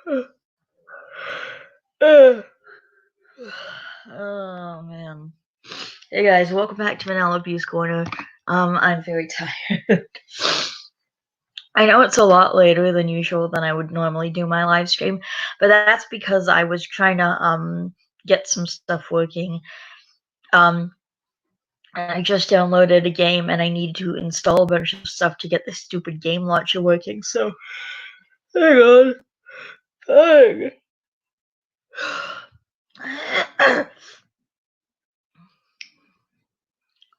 Oh man. Hey guys, welcome back to Vanellope's Corner. I'm very tired. I know it's a lot later than usual than I would normally do my live stream, but that's because I was trying to get some stuff working. And I just downloaded a game and I need to install a bunch of stuff to get this stupid game launcher working, so hang on. Hang.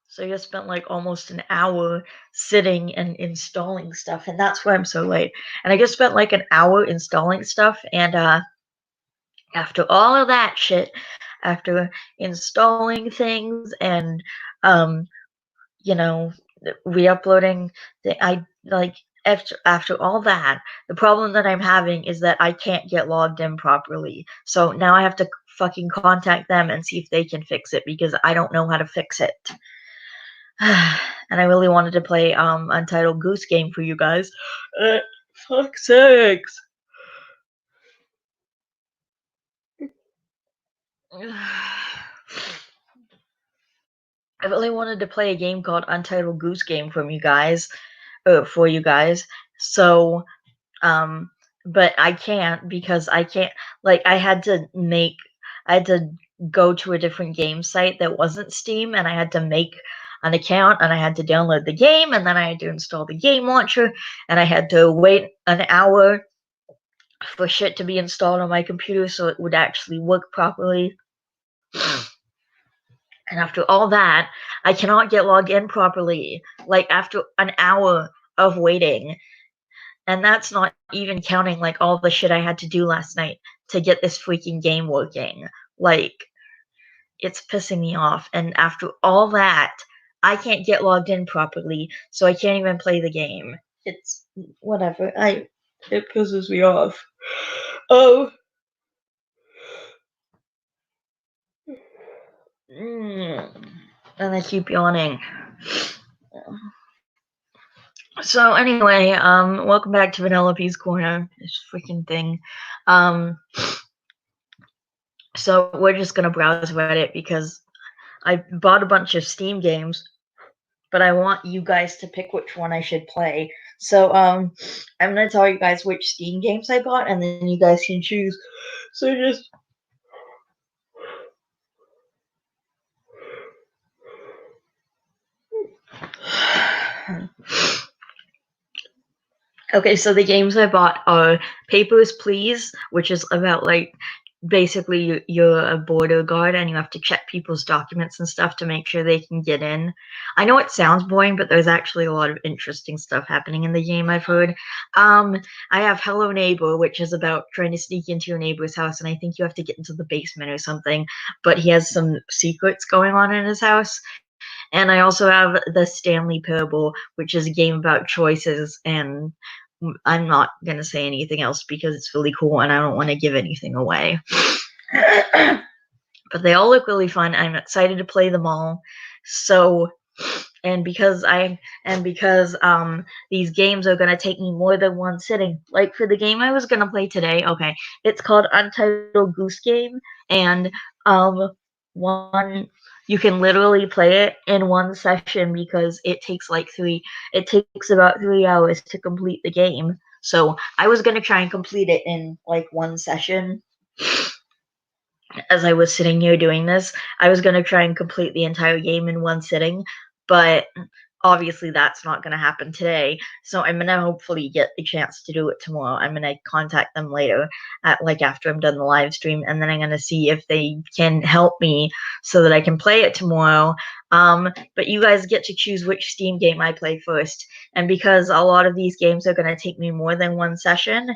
So I just spent like almost an hour sitting and installing stuff, and that's why I'm so late. And I just spent like an hour installing stuff, and after all of that shit, after installing things and um, you know, re-uploading after all that, the problem that I'm having is that I can't get logged in properly. So now I have to fucking contact them and see if they can fix it because I don't know how to fix it. And I really wanted to play Untitled Goose Game for you guys. Fuck's sakes. I really wanted to play a game called Untitled Goose Game for you guys. So, but I can't because I can't. Like, I had to go to a different game site that wasn't Steam, and I had to make an account, and I had to download the game, and then I had to install the game launcher, and I had to wait an hour for shit to be installed on my computer so it would actually work properly. And after all that, I cannot get logged in properly, like after an hour of waiting. And that's not even counting like all the shit I had to do last night to get this freaking game working. Like, it's pissing me off. And after all that, I can't get logged in properly, so I can't even play the game. It's whatever. It pisses me off. Oh. And I keep yawning. So anyway, welcome back to Vanellope's Corner, this freaking thing. So we're just gonna browse Reddit because I bought a bunch of Steam games, but I want you guys to pick which one I should play. So I'm gonna tell you guys which Steam games I bought, and then you guys can choose. So just okay, so the games I bought are Papers, Please, which is about like basically you're a border guard and you have to check people's documents and stuff to make sure they can get in. I know it sounds boring, but there's actually a lot of interesting stuff happening in the game, I've heard. I have Hello Neighbor, which is about trying to sneak into your neighbor's house, and I think you have to get into the basement or something, but he has some secrets going on in his house. And I also have the Stanley Parable, which is a game about choices, and I'm not going to say anything else because it's really cool and I don't want to give anything away. But they all look really fun. I'm excited to play them all. So, and because these games are going to take me more than one sitting. Like for the game I was going to play today, okay, it's called Untitled Goose Game, and you can literally play it in one session because it takes about 3 hours to complete the game. So I was gonna try and complete it in like one session. As I was sitting here doing this, I was gonna try and complete the entire game in one sitting, but obviously that's not going to happen today, so I'm going to hopefully get the chance to do it tomorrow. I'm going to contact them later, after I'm done the live stream, and then I'm going to see if they can help me so that I can play it tomorrow. But you guys get to choose which Steam game I play first, and because a lot of these games are going to take me more than one session,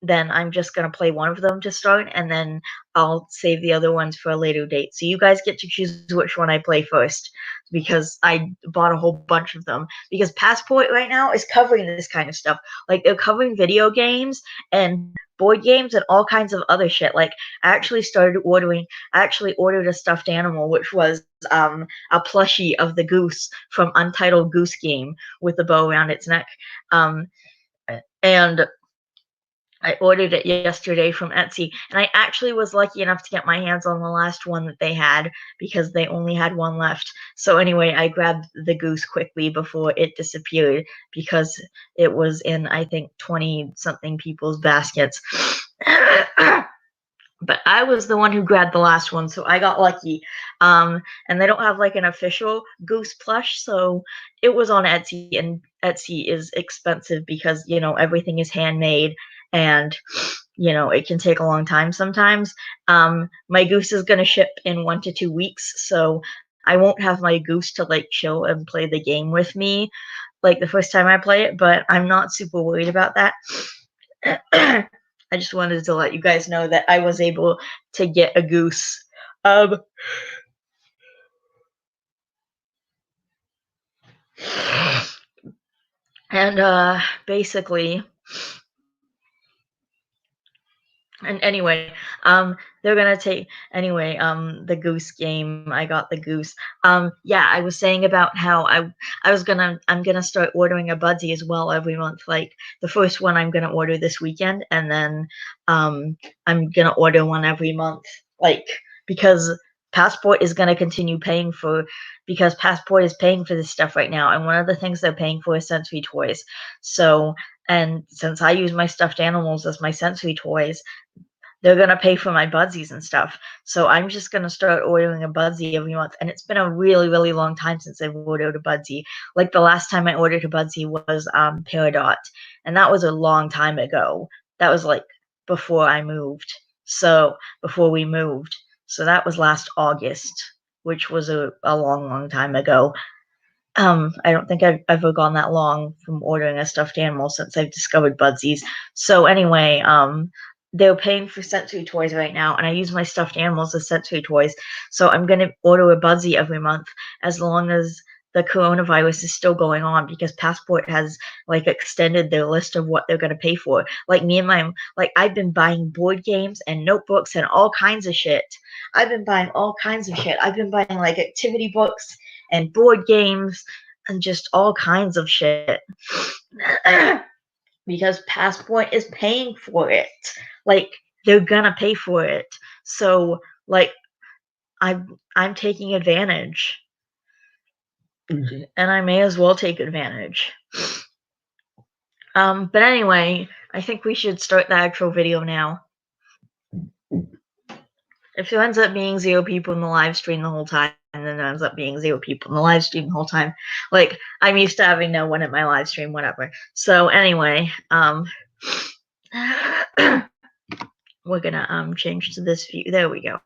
then I'm just going to play one of them to start, and then I'll save the other ones for a later date. So you guys get to choose which one I play first, because I bought a whole bunch of them. Because Passport right now is covering this kind of stuff. Like, they're covering video games and board games and all kinds of other shit. Like, I actually ordered a stuffed animal, which was a plushie of the goose from Untitled Goose Game with a bow around its neck. And I ordered it yesterday from Etsy, and I actually was lucky enough to get my hands on the last one that they had because they only had one left. So anyway, I grabbed the goose quickly before it disappeared because it was in, I think, 20-something people's baskets. But I was the one who grabbed the last one, so I got lucky. And they don't have like an official goose plush, so it was on Etsy, and Etsy is expensive because, you know, everything is handmade and, you know, it can take a long time sometimes. My goose is going to ship in 1 to 2 weeks, so I won't have my goose to like chill and play the game with me like the first time I play it, but I'm not super worried about that. I just wanted to let you guys know that I was able to get a goose. Um, and basically, and anyway, they're gonna take anyway. The goose game. I got the goose. Yeah, I was saying about how I'm gonna start ordering a Budsy as well every month. Like the first one I'm gonna order this weekend, and then I'm gonna order one every month. Like because Passport is gonna continue paying for because Passport is paying for this stuff right now, and one of the things they're paying for is sensory toys. So and since I use my stuffed animals as my sensory toys, they're gonna pay for my Budsies and stuff. So I'm just gonna start ordering a Budsy every month. And it's been a really, really long time since I've ordered a Budsy. Like the last time I ordered a Budsy was Peridot, and that was a long time ago. That was like before I moved. So before we moved. So that was last August, which was a long, long time ago. I don't think I've ever gone that long from ordering a stuffed animal since I've discovered Budsies. So anyway, they're paying for sensory toys right now, and I use my stuffed animals as sensory toys. So I'm gonna order a Budsy every month as long as the coronavirus is still going on because Passport has like extended their list of what they're gonna pay for. Like me and my like I've been buying board games and notebooks and all kinds of shit. I've been buying all kinds of shit. I've been buying like activity books and board games and just all kinds of shit because Passport is paying for it. Like they're gonna pay for it. So like I'm taking advantage. And I may as well take advantage. But anyway, I think we should start the actual video now. If it ends up being 0 people in the live stream the whole time, and then it ends up being 0 people in the live stream the whole time. Like, I'm used to having no one at my live stream, whatever. So anyway, we're gonna change to this view. There we go.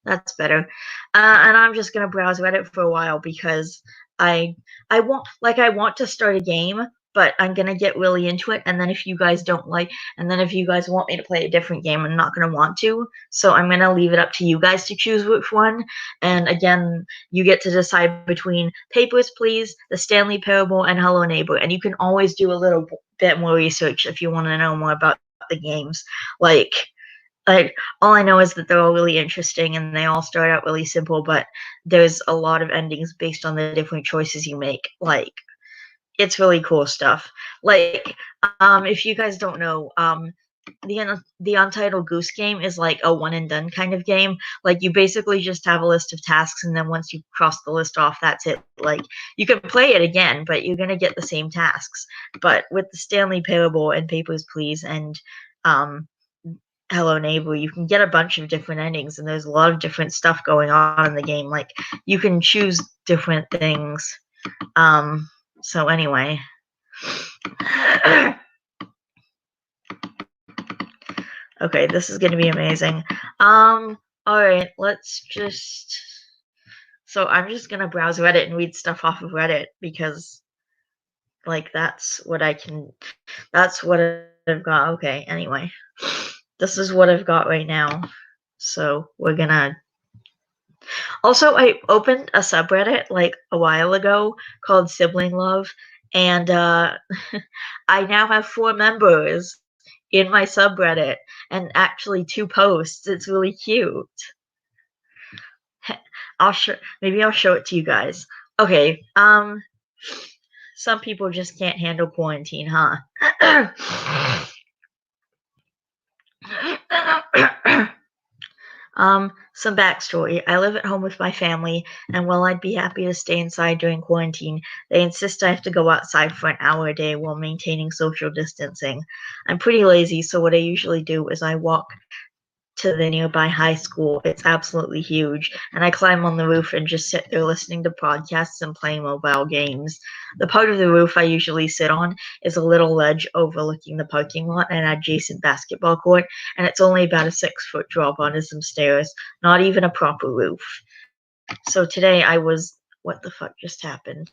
That's better. And I'm just gonna browse Reddit for a while because I want to start a game, but I'm gonna get really into it. And then if you guys don't like, and then if you guys want me to play a different game, I'm not gonna want to. So I'm gonna leave it up to you guys to choose which one. And again, you get to decide between Papers, Please, The Stanley Parable, and Hello Neighbor. And you can always do a little bit more research if you want to know more about the games. Like all I know is that they're all really interesting and they all start out really simple, but there's a lot of endings based on the different choices you make. Like it's really cool stuff. Like if you guys don't know, the Untitled Goose Game is like a one and done kind of game. Like you basically just have a list of tasks, and then once you cross the list off, that's it. Like you can play it again, but you're gonna get the same tasks. But with the Stanley Parable and Papers, Please, and Hello Neighbor, you can get a bunch of different endings, and there's a lot of different stuff going on in the game. Like you can choose different things. So anyway. Okay, this is gonna be amazing. Alright, let's just so I'm just gonna browse Reddit and read stuff off of Reddit because like that's what I've got. Okay, anyway. This is what I've got right now. So we're gonna also, I opened a subreddit like a while ago called Sibling Love, and I now have 4 members in my subreddit and actually 2 posts. It's really cute. Maybe I'll show it to you guys. Okay, some people just can't handle quarantine, huh? Some backstory. I live at home with my family, and while I'd be happy to stay inside during quarantine, they insist I have to go outside for an hour a day while maintaining social distancing. I'm pretty lazy, so what I usually do is I walk to the nearby high school. It's absolutely huge, and I climb on the roof and just sit there listening to podcasts and playing mobile games. The part of the roof I usually sit on is a little ledge overlooking the parking lot and adjacent basketball court, and it's only about a 6 foot drop onto some stairs, not even a proper roof. So today I was. What the fuck just happened?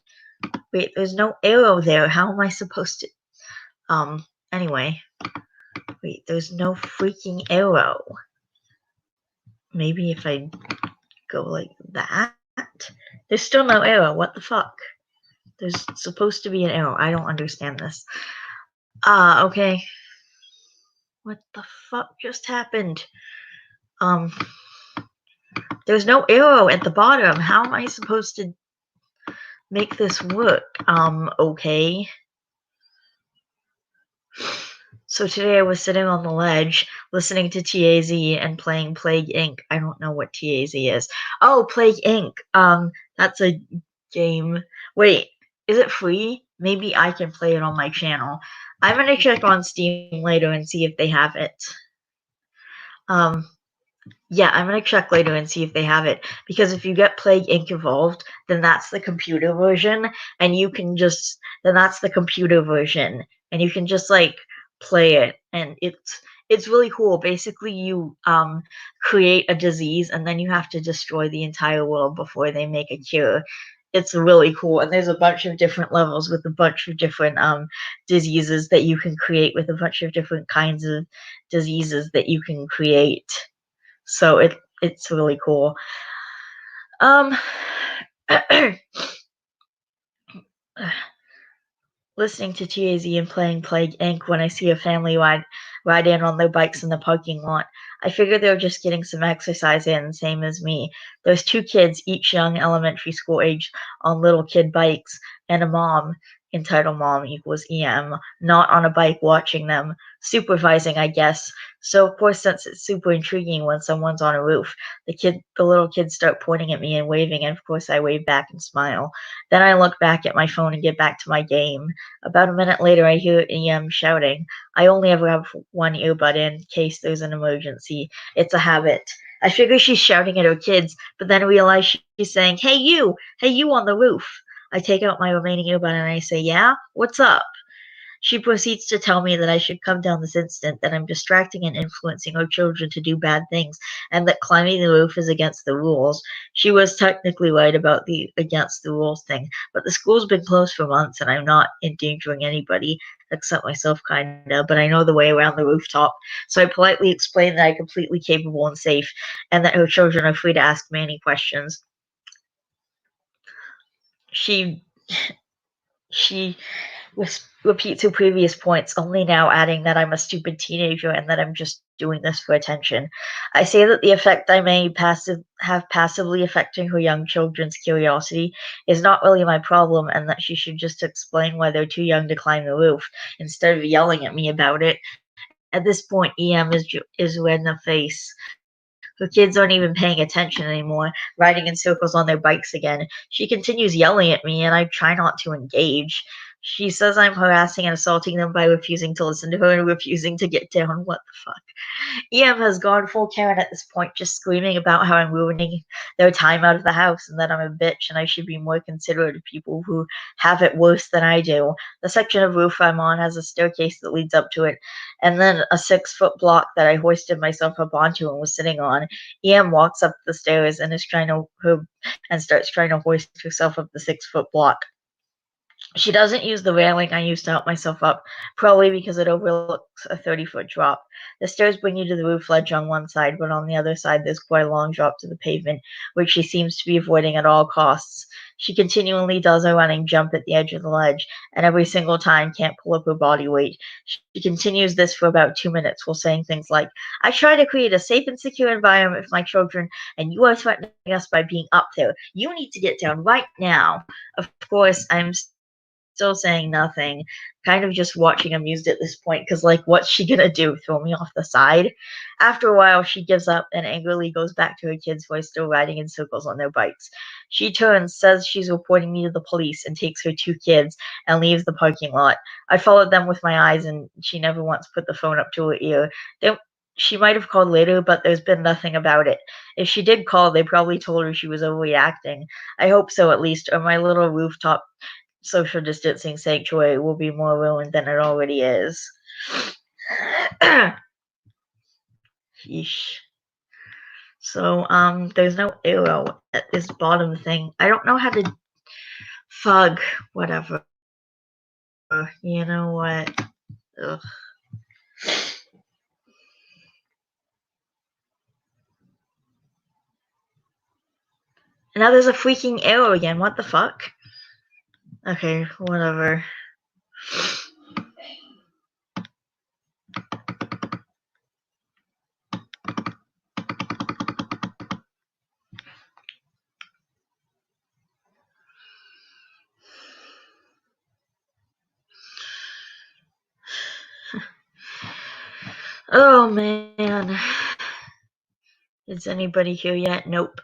Wait, there's no arrow there. How am I supposed to. Anyway. Wait, there's no freaking arrow. Maybe if I go like that. There's still no arrow. What the fuck? There's supposed to be an arrow. I don't understand this. Okay. What the fuck just happened? There's no arrow at the bottom. How am I supposed to make this work? Okay. So today I was sitting on the ledge, listening to TAZ and playing Plague Inc. I don't know what TAZ is. Oh, Plague Inc. That's a game. Wait, is it free? Maybe I can play it on my channel. I'm gonna check on Steam later and see if they have it. Yeah, I'm gonna check later and see if they have it. Because if you get Plague Inc. Evolved, then that's the computer version, and you can just that's the computer version, and you can just like play it, and it's really cool. Basically, you create a disease, and then you have to destroy the entire world before they make a cure. It's really cool, and there's a bunch of different levels with a bunch of different diseases that you can create, with a bunch of different kinds of diseases that you can create. So it's really cool. Listening to TAZ and playing Plague Inc. when I see a family ride in on their bikes in the parking lot. I figure they're just getting some exercise in, same as me. There's 2 kids, each young, elementary school age, on little kid bikes, and a mom, entitled mom equals EM, not on a bike watching them, supervising, I guess. So of course, since it's super intriguing when someone's on a roof, the little kids start pointing at me and waving, and of course I wave back and smile. Then I look back at my phone and get back to my game. About a minute later, I hear EM shouting. I only ever have one earbud in case there's an emergency. It's a habit. I figure she's shouting at her kids, but then realize she's saying, hey you on the roof. I take out my remaining earbud and I say, yeah? What's up? She proceeds to tell me that I should come down this instant, that I'm distracting and influencing her children to do bad things, and that climbing the roof is against the rules. She was technically right about the against the rules thing, but the school's been closed for months and I'm not endangering anybody, except myself kinda, but I know the way around the rooftop. So I politely explain that I'm completely capable and safe, and that her children are free to ask me any questions. She she repeats her previous points, only now adding that I'm a stupid teenager and that I'm just doing this for attention. I say that the effect I may have passively affecting her young children's curiosity is not really my problem, and that she should just explain why they're too young to climb the roof, instead of yelling at me about it. At this point, EM is red in the face. Her kids aren't even paying attention anymore, riding in circles on their bikes again. She continues yelling at me, and I try not to engage. She says I'm harassing and assaulting them by refusing to listen to her and refusing to get down. What the fuck? EM has gone full Karen at this point, just screaming about how I'm ruining their time out of the house and that I'm a bitch and I should be more considerate of people who have it worse than I do. The section of roof I'm on has a staircase that leads up to it, and then a 6 foot block that I hoisted myself up onto and was sitting on. EM walks up the stairs and starts trying to hoist herself up the 6 foot block. She doesn't use the railing I used to help myself up, probably because it overlooks a 30-foot drop. The stairs bring you to the roof ledge on one side, but on the other side there's quite a long drop to the pavement, which she seems to be avoiding at all costs. She continually does a running jump at the edge of the ledge, and every single time can't pull up her body weight. She continues this for about 2 minutes while saying things like, I try to create a safe and secure environment for my children, and you are threatening us by being up there. You need to get down right now. Of course, I'm still saying nothing, kind of just watching amused at this point, because, like, what's she gonna do? Throw me off the side? After a while, she gives up and angrily goes back to her kids while still riding in circles on their bikes. She turns, says she's reporting me to the police, and takes her 2 kids and leaves the parking lot. I followed them with my eyes, and she never once put the phone up to her ear. They, she might have called later, but there's been nothing about it. If she did call, they probably told her she was overreacting. I hope so, at least, or my little rooftop social distancing sanctuary will be more ruined than it already is. Yeesh. So, there's no arrow at this bottom thing. I don't know how to fug, whatever. You know what? Ugh. Now there's a freaking arrow again. What the fuck? Okay, whatever. Oh man. Is anybody here yet? Nope.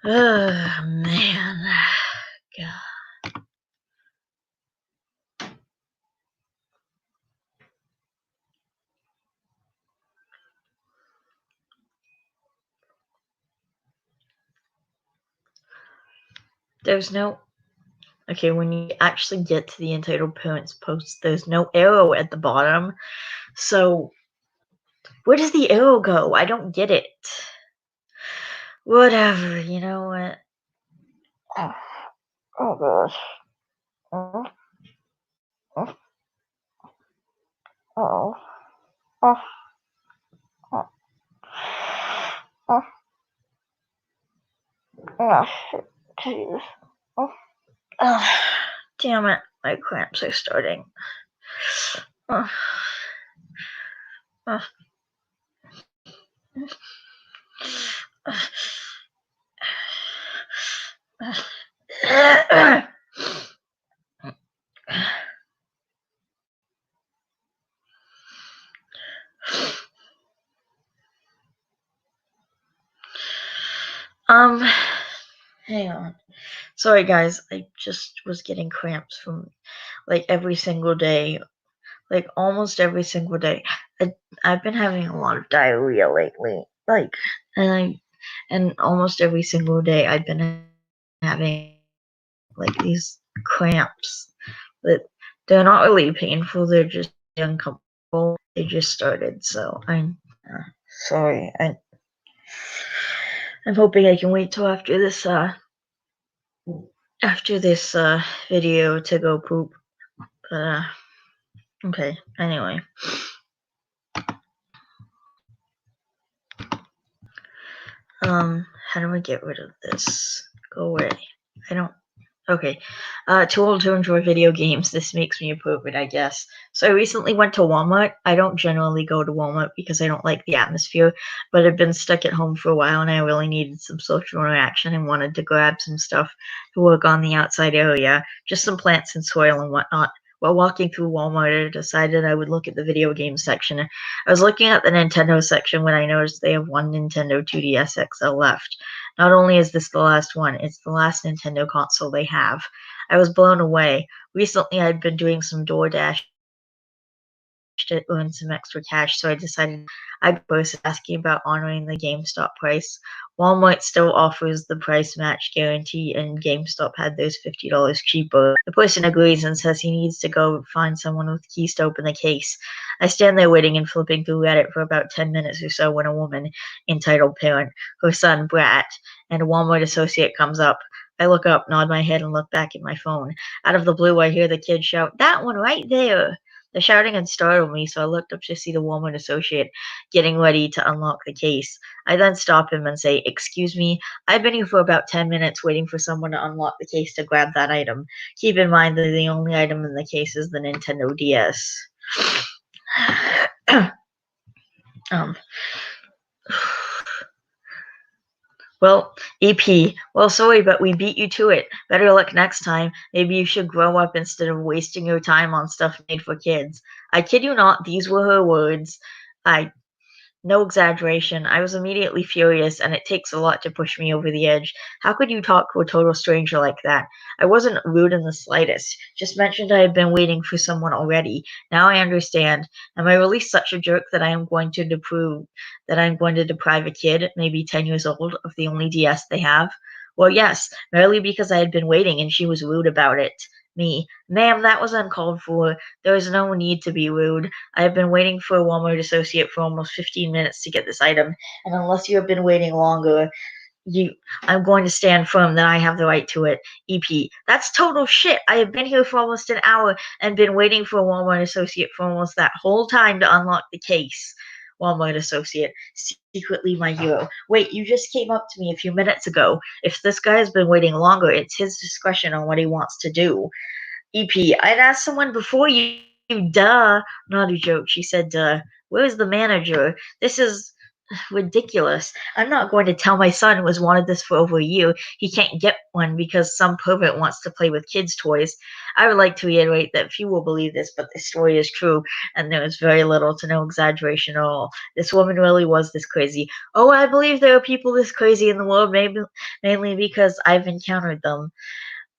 Oh man. God. There's no. Okay, when you actually get to the entitled parents post, there's no arrow at the bottom. So, where does the arrow go? I don't get it. Whatever, you know what? Oh gosh. Oh, oh, oh, oh, oh, oh, oh, jeez. Oh, oh, damn it. My cramps are starting. Oh, oh, oh. Hang on. Sorry, guys. I just was getting cramps from like every single day, like almost every single day. I've been having a lot of diarrhea lately, like, and almost every single day I've been having like these cramps, but they're not really painful. They're just uncomfortable. They just started, so I'm sorry. I'm hoping I can wait till after this video to go poop. But okay. Anyway. How do I get rid of this? Go away. I don't. Okay. Too old to enjoy video games. This makes me appropriate, I guess. So I recently went to Walmart. I don't generally go to Walmart because I don't like the atmosphere, but I've been stuck at home for a while and I really needed some social interaction and wanted to grab some stuff to work on the outside area, just some plants and soil and whatnot. While walking through Walmart, I decided I would look at the video game section. I was looking at the Nintendo section when I noticed they have one Nintendo 2DS XL left. Not only is this the last one, it's the last Nintendo console they have. I was blown away. Recently, I'd been doing some DoorDash to earn some extra cash, so I decided I'd post asking about honoring the GameStop price. Walmart still offers the price match guarantee, and GameStop had those $50 cheaper. The person agrees and says he needs to go find someone with keys to open the case. I stand there waiting and flipping through Reddit for about 10 minutes or so when a woman, entitled parent, her son, Brat, and a Walmart associate comes up. I look up, nod my head, and look back at my phone. Out of the blue, I hear the kid shout, "That one right there!" The shouting had startled me, so I looked up to see the Walmart associate getting ready to unlock the case. I then stop him and say, "Excuse me, I've been here for about 10 minutes waiting for someone to unlock the case to grab that item. Keep in mind that the only item in the case is the Nintendo DS." um, Well, EP, well, sorry, but we beat you to it. Better luck next time. Maybe you should grow up instead of wasting your time on stuff made for kids. I kid you not, these were her words. No exaggeration. I was immediately furious, and it takes a lot to push me over the edge. How could you talk to a total stranger like that? I wasn't rude in the slightest. Just mentioned I had been waiting for someone already. Now I understand. Am I really such a jerk that I'm going to deprive a kid, maybe 10 years old, of the only DS they have? Well, yes, merely because I had been waiting and she was rude about it. Me, ma'am, that was uncalled for. There is no need to be rude. I have been waiting for a Walmart associate for almost 15 minutes to get this item, and unless you have been waiting longer, I'm going to stand firm that I have the right to it. EP, that's total shit. I have been here for almost an hour and been waiting for a Walmart associate for almost that whole time to unlock the case. Walmart associate, secretly my hero. Wait, you just came up to me a few minutes ago. If this guy has been waiting longer, it's his discretion on what he wants to do. EP, I'd asked someone before you, duh. Not a joke, she said, duh. Where's the manager? This is ridiculous. I'm not going to tell my son who has wanted this for over a year he can't get one because some pervert wants to play with kids' toys. I would like to reiterate that few will believe this, but the story is true, and there is very little to no exaggeration at all. This woman really was this crazy. Oh, I believe there are people this crazy in the world, mainly because I've encountered them.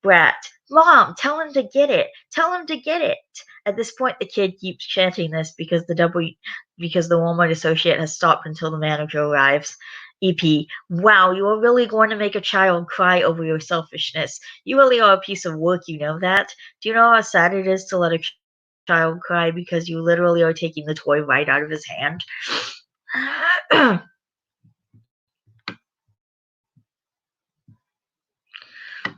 Brat, Mom, tell him to get it. Tell him to get it. At this point, the kid keeps chanting this because the Walmart associate has stopped until the manager arrives. EP, wow, you are really going to make a child cry over your selfishness. You really are a piece of work, you know that? Do you know how sad it is to let a child cry because you literally are taking the toy right out of his hand?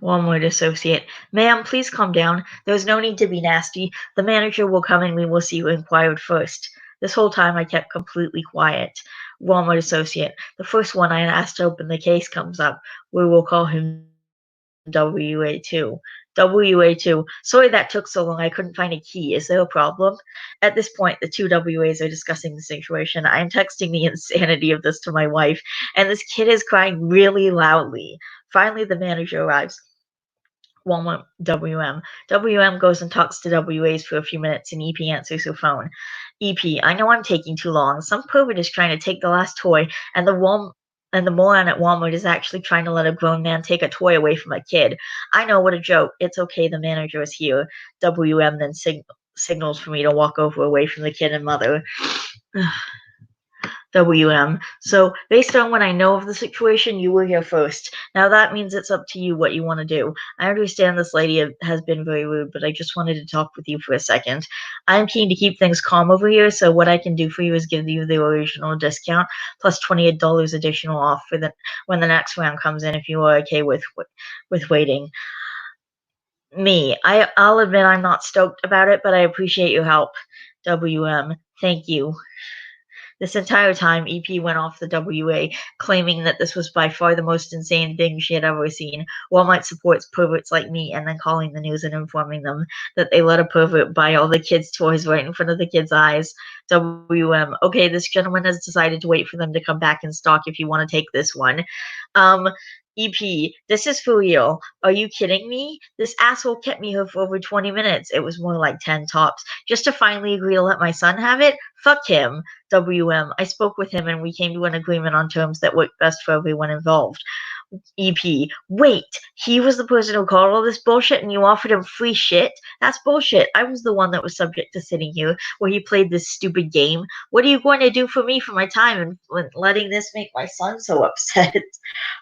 Walmart associate, ma'am, please calm down. There's no need to be nasty. The manager will come and we will see who inquired first. This whole time I kept completely quiet. Walmart associate, the first one I asked to open the case comes up. We will call him WA2. WA2. Sorry that took so long. I couldn't find a key. Is there a problem? At this point, the two WAs are discussing the situation. I am texting the insanity of this to my wife, and this kid is crying really loudly. Finally, the manager arrives. Walmart WM. WM goes and talks to WAs for a few minutes, and EP answers her phone. EP, I know I'm taking too long. Some pervert is trying to take the last toy, and the moron at Walmart is actually trying to let a grown man take a toy away from a kid. I know, what a joke. It's okay, the manager is here. WM then signals for me to walk over away from the kid and mother. WM. So, based on what I know of the situation, you were here first. Now that means it's up to you what you want to do. I understand this lady has been very rude, but I just wanted to talk with you for a second. I'm keen to keep things calm over here, so what I can do for you is give you the original discount plus $28 additional off for when the next round comes in if you are okay with waiting. Me, I'll admit I'm not stoked about it, but I appreciate your help. WM, thank you. This entire time, EP went off the WA, claiming that this was by far the most insane thing she had ever seen. Walmart supports perverts like me, and then calling the news and informing them that they let a pervert buy all the kids' toys right in front of the kids' eyes. WM, okay, this gentleman has decided to wait for them to come back in stock if you want to take this one. EP, this is for real. Are you kidding me? This asshole kept me here for over 20 minutes. It was more like 10 tops. Just to finally agree to let my son have it? Fuck him. WM, I spoke with him and we came to an agreement on terms that worked best for everyone involved. EP, wait, he was the person who called all this bullshit and you offered him free shit? That's bullshit. I was the one that was subject to sitting here where he played this stupid game. What are you going to do for me for my time and letting this make my son so upset?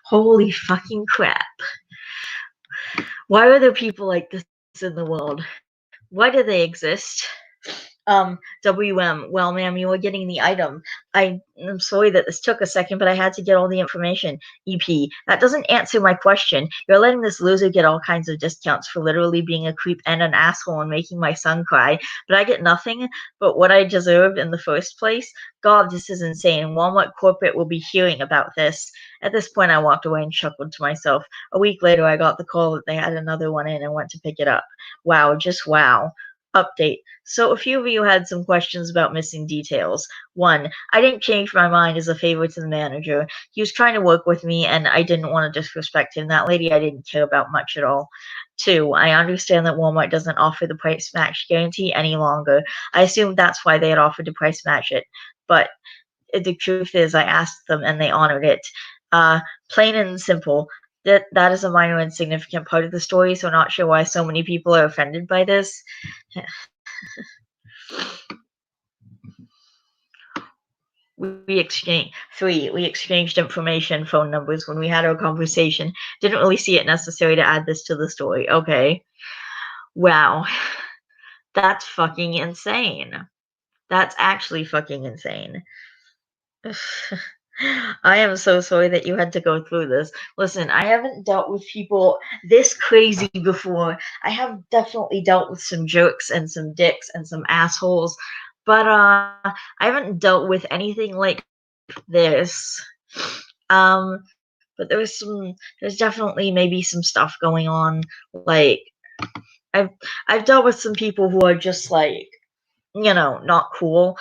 Holy fucking crap. Why are there people like this in the world? Why do they exist? WM, well, ma'am, you were getting the item. I'm sorry that this took a second, but I had to get all the information. EP, that doesn't answer my question. You're letting this loser get all kinds of discounts for literally being a creep and an asshole and making my son cry, but I get nothing but what I deserved in the first place? God, this is insane. Walmart corporate will be hearing about this. At this point, I walked away and chuckled to myself. A week later, I got the call that they had another one in and went to pick it up. Wow, just wow. Update. So a few of you had some questions about missing details. 1. I didn't change my mind as a favor to the manager. He was trying to work with me, and I didn't want to disrespect him. That lady I didn't care about much at all. 2. I understand that Walmart doesn't offer the price match guarantee any longer. I assumed that's why they had offered to price match it. But the truth is I asked them, and they honored it. Plain and simple. That is a minor and significant part of the story, so not sure why so many people are offended by this. We exchanged information, phone numbers when we had our conversation. Didn't really see it necessary to add this to the story. Okay. Wow. That's fucking insane. That's actually fucking insane. I am so sorry that you had to go through this. Listen, I haven't dealt with people this crazy before. I have definitely dealt with some jerks and some dicks and some assholes, but I haven't dealt with anything like this. But there's definitely maybe some stuff going on. Like I've dealt with some people who are just like, not cool.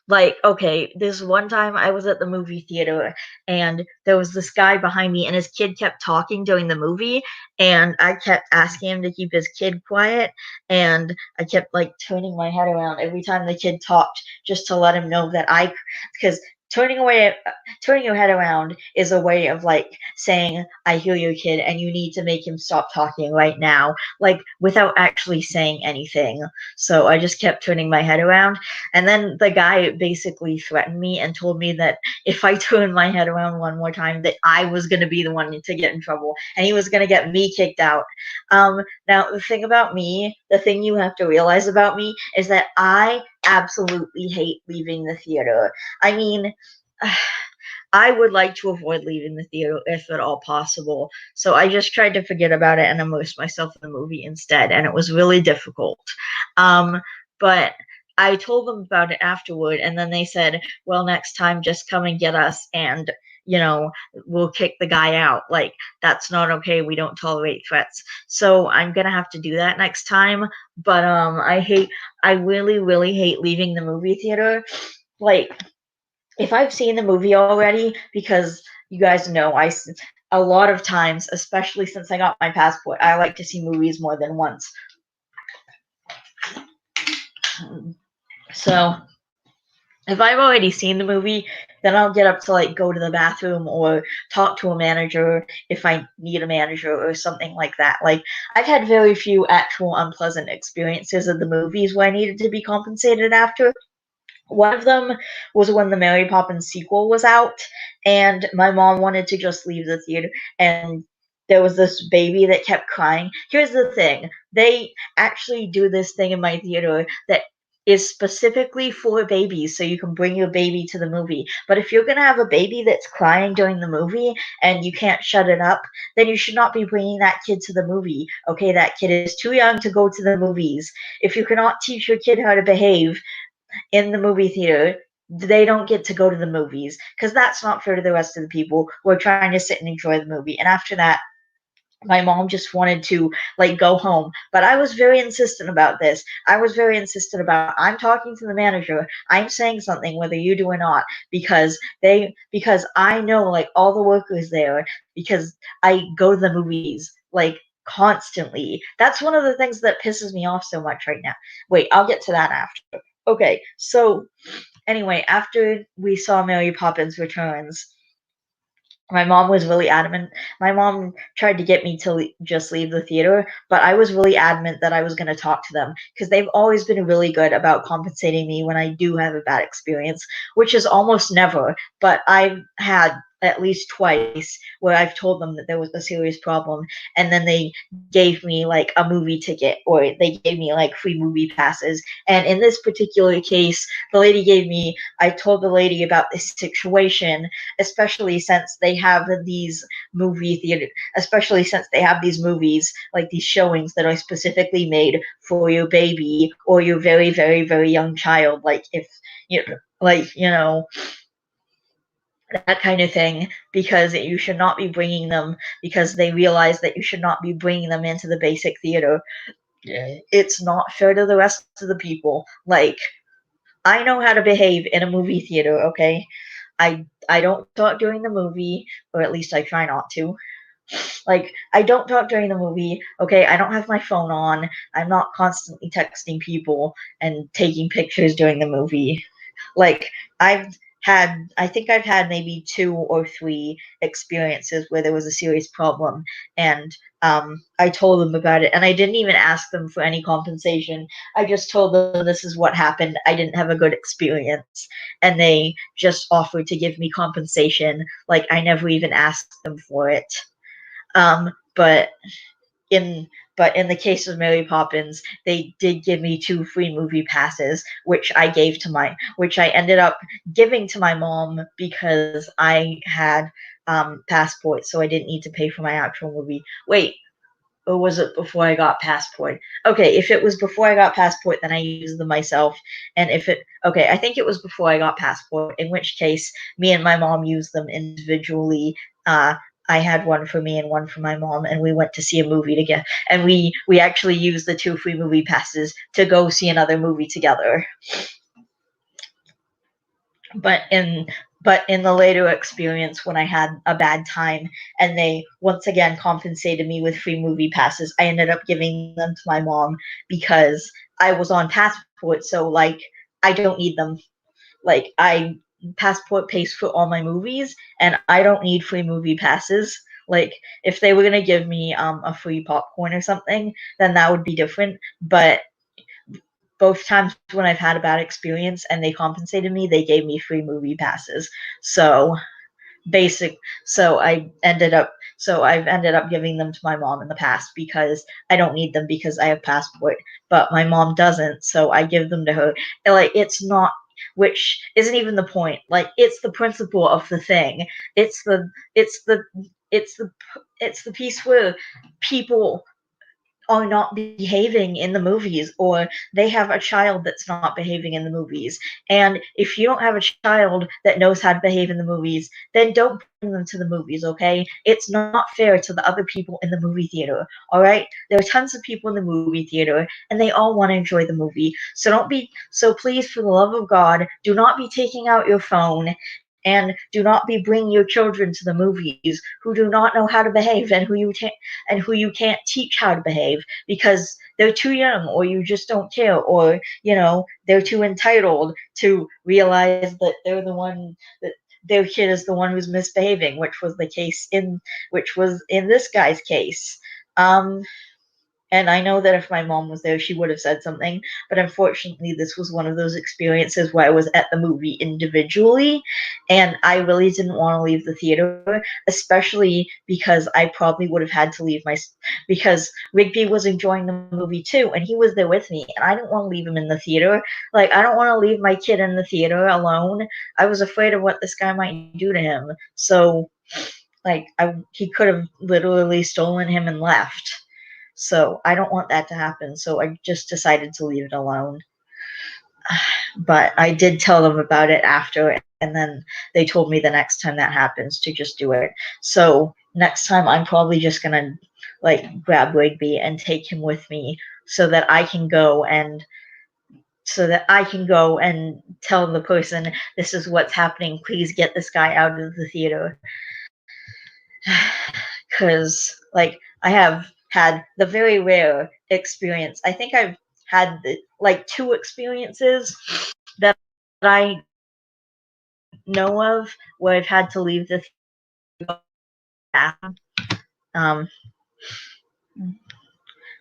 Like, okay, this one time I was at the movie theater and there was this guy behind me and his kid kept talking during the movie and I kept asking him to keep his kid quiet and I kept like turning my head around every time the kid talked just to let him know that because turning your head around is a way of like saying I hear your kid and you need to make him stop talking right now, like without actually saying anything. So I just kept turning my head around. And then the guy basically threatened me and told me that if I turned my head around one more time, that I was going to be the one to get in trouble. And he was going to get me kicked out. Now, the thing about me, the thing you have to realize about me is that I absolutely hate leaving the theater. I mean, I would like to avoid leaving the theater if at all possible. So I just tried to forget about it and immerse myself in the movie instead, and it was really difficult. But I told them about it afterward, and then they said, well, next time just come and get us and we'll kick the guy out. Like, that's not okay. We don't tolerate threats. So I'm gonna have to do that next time. But I really, really hate leaving the movie theater. Like, if I've seen the movie already, because you guys know a lot of times, especially since I got my passport, I like to see movies more than once. So if I've already seen the movie, then I'll get up to like go to the bathroom or talk to a manager if I need a manager or something like that. Like, I've had very few actual unpleasant experiences at the movies where I needed to be compensated after. One of them was when the Mary Poppins sequel was out, and my mom wanted to just leave the theater, and there was this baby that kept crying. Here's the thing. They actually do this thing in my theater that is specifically for babies, so you can bring your baby to the movie. But if you're going to have a baby that's crying during the movie and you can't shut it up, then you should not be bringing that kid to the movie. Okay, that kid is too young to go to the movies. If you cannot teach your kid how to behave in the movie theater, they don't get to go to the movies, because that's not fair to the rest of the people who are trying to sit and enjoy the movie. And after that, my mom just wanted to like go home, but I was very insistent about this. I was very insistent about, I'm talking to the manager, I'm saying something whether you do or not, because I know like all the workers there, because I go to the movies like constantly. That's one of the things that pisses me off so much right now. Wait, I'll get to that after. Okay, so anyway, after we saw Mary Poppins Returns, My mom was really adamant. My mom tried to get me to just leave the theater, but I was really adamant that I was going to talk to them because they've always been really good about compensating me when I do have a bad experience, which is almost never. But I've had at least twice where I've told them that there was a serious problem, and then they gave me like a movie ticket or they gave me like free movie passes. And in this particular case, the lady gave me, I told the lady about this situation, especially since they have these movie theater, especially since they have these movies, like these showings that are specifically made for your baby or your very, very, very young child. Like if you know, like that kind of thing, because you should not be bringing them, because they realize that you should not be bringing them into the basic theater. It's not fair to the rest of the people. Like, I know how to behave in a movie theater, okay? I don't talk during the movie, or at least I try not to. Like, I don't talk during the movie, okay? I don't have my phone on. I'm not constantly texting people and taking pictures during the movie. Like, I think I've had maybe 2 or 3 experiences where there was a serious problem, and I told them about it, and I didn't even ask them for any compensation. I just told them this is what happened. I didn't have a good experience, and they just offered to give me compensation. Like, I never even asked them for it. But in in the case of Mary Poppins, they did give me 2 free movie passes, which I ended up giving to my mom because I had Passport, so I didn't need to pay for my actual movie. Wait, or was it before I got Passport? Okay, if it was before I got Passport, then I used them myself. And if it, okay, I think it was before I got Passport, in which case me and my mom used them individually. Uh, I had one for me and one for my mom, and we went to see a movie together. And we actually used the 2 free movie passes to go see another movie together. But in the later experience, when I had a bad time and they once again compensated me with free movie passes, I ended up giving them to my mom because I was on Passport, so like I don't need them. Like I Passport pays for all my movies and I don't need free movie passes. Like if they were gonna give me a free popcorn or something, then that would be different. But both times when I've had a bad experience and they compensated me, they gave me free movie passes. So basic so I've ended up giving them to my mom in the past because I don't need them because I have Passport, but my mom doesn't, so I give them to her. And like it's not, which isn't even the point. Like it's the principle of the thing. It's the it's the it's the it's the piece where people are not behaving in the movies, or they have a child that's not behaving in the movies. And if you don't have a child that knows how to behave in the movies, then don't bring them to the movies, okay? It's not fair to the other people in the movie theater, all right? There are tons of people in the movie theater and they all want to enjoy the movie. So please, for the love of God, do not be taking out your phone and do not be bringing your children to the movies who do not know how to behave and who you can't teach how to behave because they're too young, or you just don't care, or they're too entitled to realize that they're the one that their kid is the one who's misbehaving, which was in this guy's case. And I know that if my mom was there, she would have said something. But unfortunately, this was one of those experiences where I was at the movie individually, and I really didn't want to leave the theater, especially because I probably would have had to leave because Rigby was enjoying the movie too, and he was there with me, and I didn't want to leave him in the theater. Like, I don't want to leave my kid in the theater alone. I was afraid of what this guy might do to him. So, like, he could have literally stolen him and left. So I don't want that to happen. So I just decided to leave it alone. But I did tell them about it after, and then they told me the next time that happens to just do it. So next time I'm probably just gonna like grab Rigby and take him with me so that I can go and tell the person this is what's happening. Please get this guy out of the theater. Because like I have had the very rare experience. I think I've had like 2 experiences that I know of where I've had to leave the um,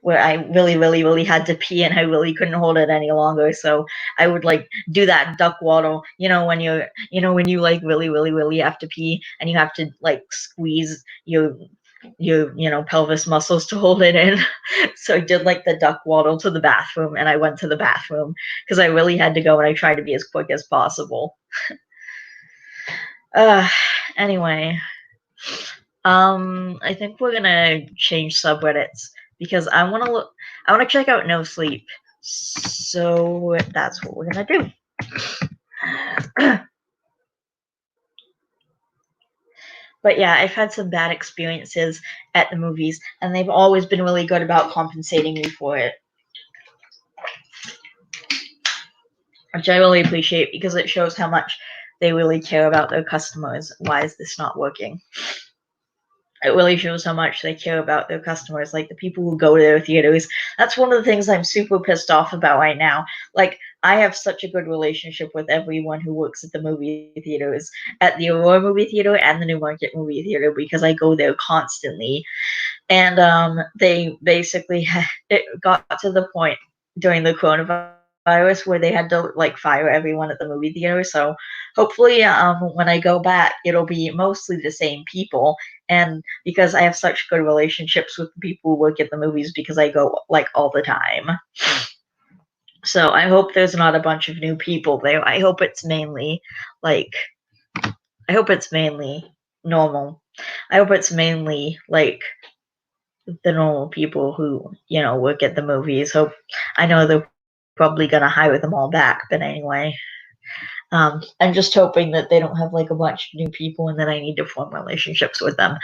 where I really had to pee and I really couldn't hold it any longer. So I would like do that duck waddle, when you like really have to pee and you have to like squeeze your pelvis muscles to hold it in. So I did like the duck waddle to the bathroom and I went to the bathroom because I really had to go and I tried to be as quick as possible. Anyway, I think we're gonna change subreddits because I want to check out No Sleep. So that's what we're gonna do. But yeah, I've had some bad experiences at the movies, and they've always been really good about compensating me for it, which I really appreciate because it shows how much they really care about their customers. Why is this not working? It really shows how much they care about their customers, like the people who go to their theaters. That's one of the things I'm super pissed off about right now. Like, I have such a good relationship with everyone who works at the movie theaters, at the Aurora movie theater and the Newmarket movie theater, because I go there constantly. And they basically, it got to the point during the coronavirus where they had to like fire everyone at the movie theater. So hopefully, when I go back, it'll be mostly the same people. And because I have such good relationships with the people who work at the movies, because I go like all the time. So I hope there's not a bunch of new people there. I hope it's mainly normal. I hope it's mainly like the normal people who work at the movies. Hope I know they're probably gonna hire them all back, but anyway, I'm just hoping that they don't have like a bunch of new people and then I need to form relationships with them.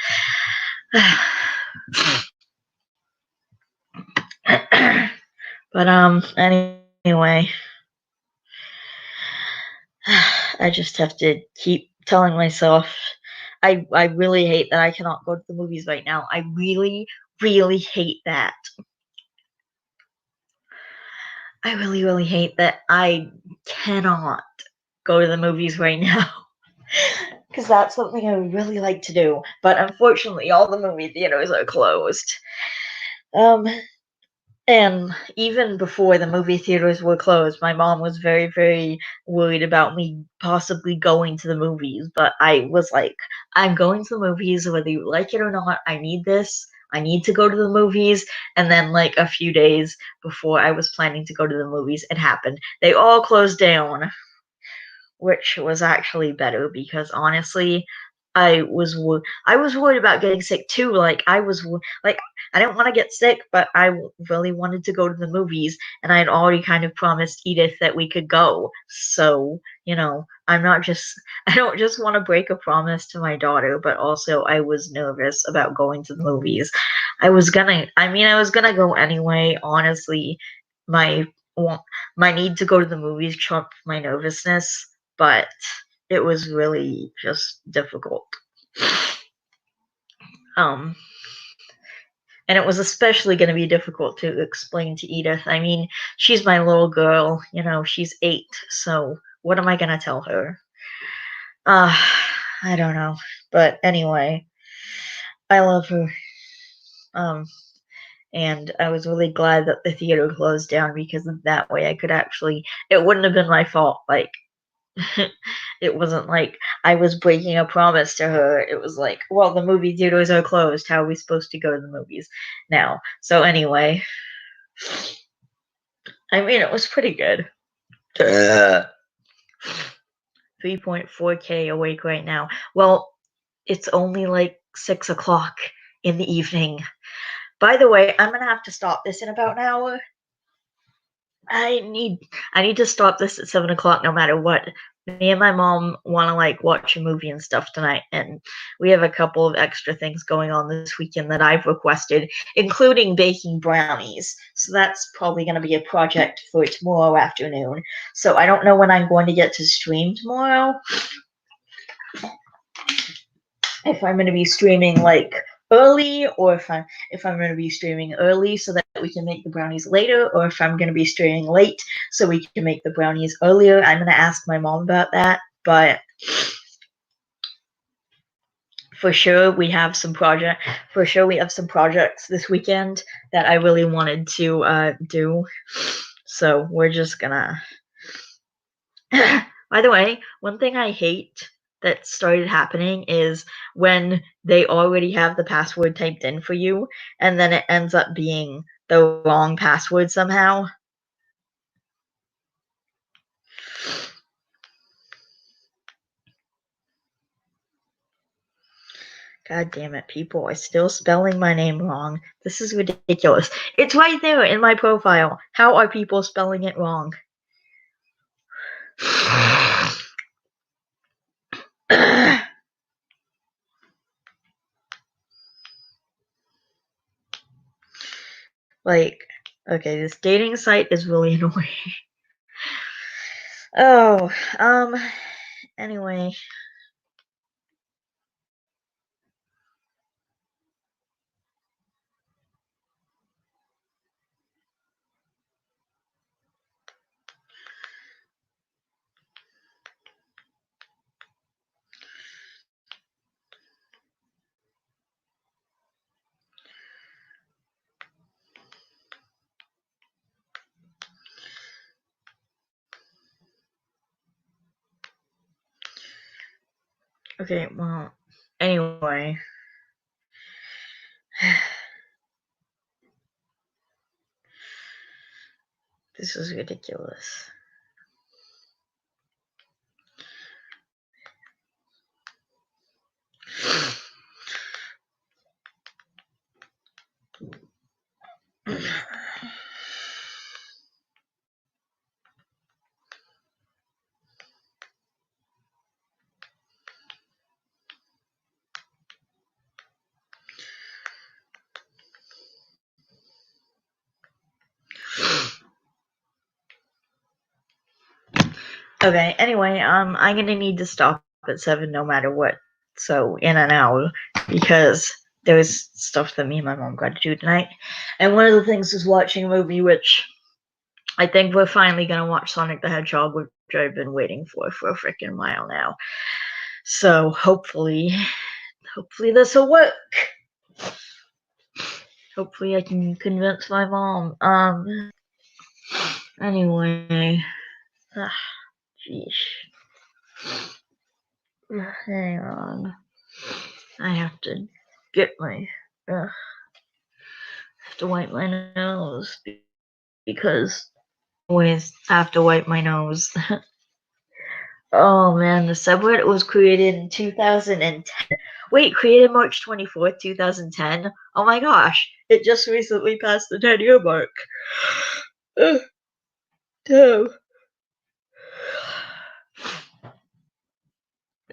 But anyway, I just have to keep telling myself I really hate that I cannot go to the movies right now. I really hate that. I really hate that I cannot go to the movies right now. Because that's something I would really like to do. But unfortunately, all the movie theaters are closed. And even before the movie theaters were closed, my mom was very worried about me possibly going to the movies. But I was like, I'm going to the movies whether you like it or not. I need this. I need to go to the movies. And then, like, a few days before I was planning to go to the movies, it happened. They all closed down, which was actually better because honestly, I was worried about getting sick too. Like I didn't want to get sick, but I really wanted to go to the movies, and I had already kind of promised Edith that we could go. So I don't just want to break a promise to my daughter, but also I was nervous about going to the movies. I was gonna go anyway. Honestly, my my need to go to the movies trumped my nervousness, but it was really just difficult. Um, and it was especially going to be difficult to explain to Edith. I mean, she's my little girl, she's 8, so what am I going to tell her? I don't know. But anyway, I love her. And I was really glad that the theater closed down because that way I could actually, it wouldn't have been my fault. Like, it wasn't like I was breaking a promise to her. It was like, well, the movie theaters are closed. How are we supposed to go to the movies now? So anyway, I mean, it was pretty good. 3.4K awake right now. Well, it's only like 6 o'clock in the evening. By the way, I'm gonna have to stop this in about an hour. I need to stop this at 7 o'clock no matter what. Me and my mom want to like watch a movie and stuff tonight, and we have a couple of extra things going on this weekend that I've requested, including baking brownies. So that's probably going to be a project for tomorrow afternoon. So I don't know when I'm going to get to stream tomorrow. If I'm going to be streaming like early, or if I'm going to be streaming early so that we can make the brownies later, or if I'm going to be streaming late so we can make the brownies earlier. I'm going to ask my mom about that, but for sure we have some projects this weekend that I really wanted to do. So we're just gonna. By the way, one thing I hate that started happening is when they already have the password typed in for you, and then it ends up being the wrong password somehow. God damn it, people are still spelling my name wrong. This is ridiculous. It's right there in my profile. How are people spelling it wrong? Like, okay, this dating site is really annoying. Oh, anyway. Okay, well, anyway. This is ridiculous. Okay, anyway, I'm gonna need to stop at 7 no matter what. So, in and out, because there's stuff that me and my mom got to do tonight. And one of the things is watching a movie, which I think we're finally gonna watch Sonic the Hedgehog, which I've been waiting for a freaking while now. So, hopefully this will work. Hopefully I can convince my mom. Anyway. Jeez. Hang on. I have to get my. I have to wipe my nose because I always have to wipe my nose. Oh man, the subreddit was created in 2010. Wait, created March 24th, 2010? Oh my gosh, it just recently passed the 10-year mark. Damn.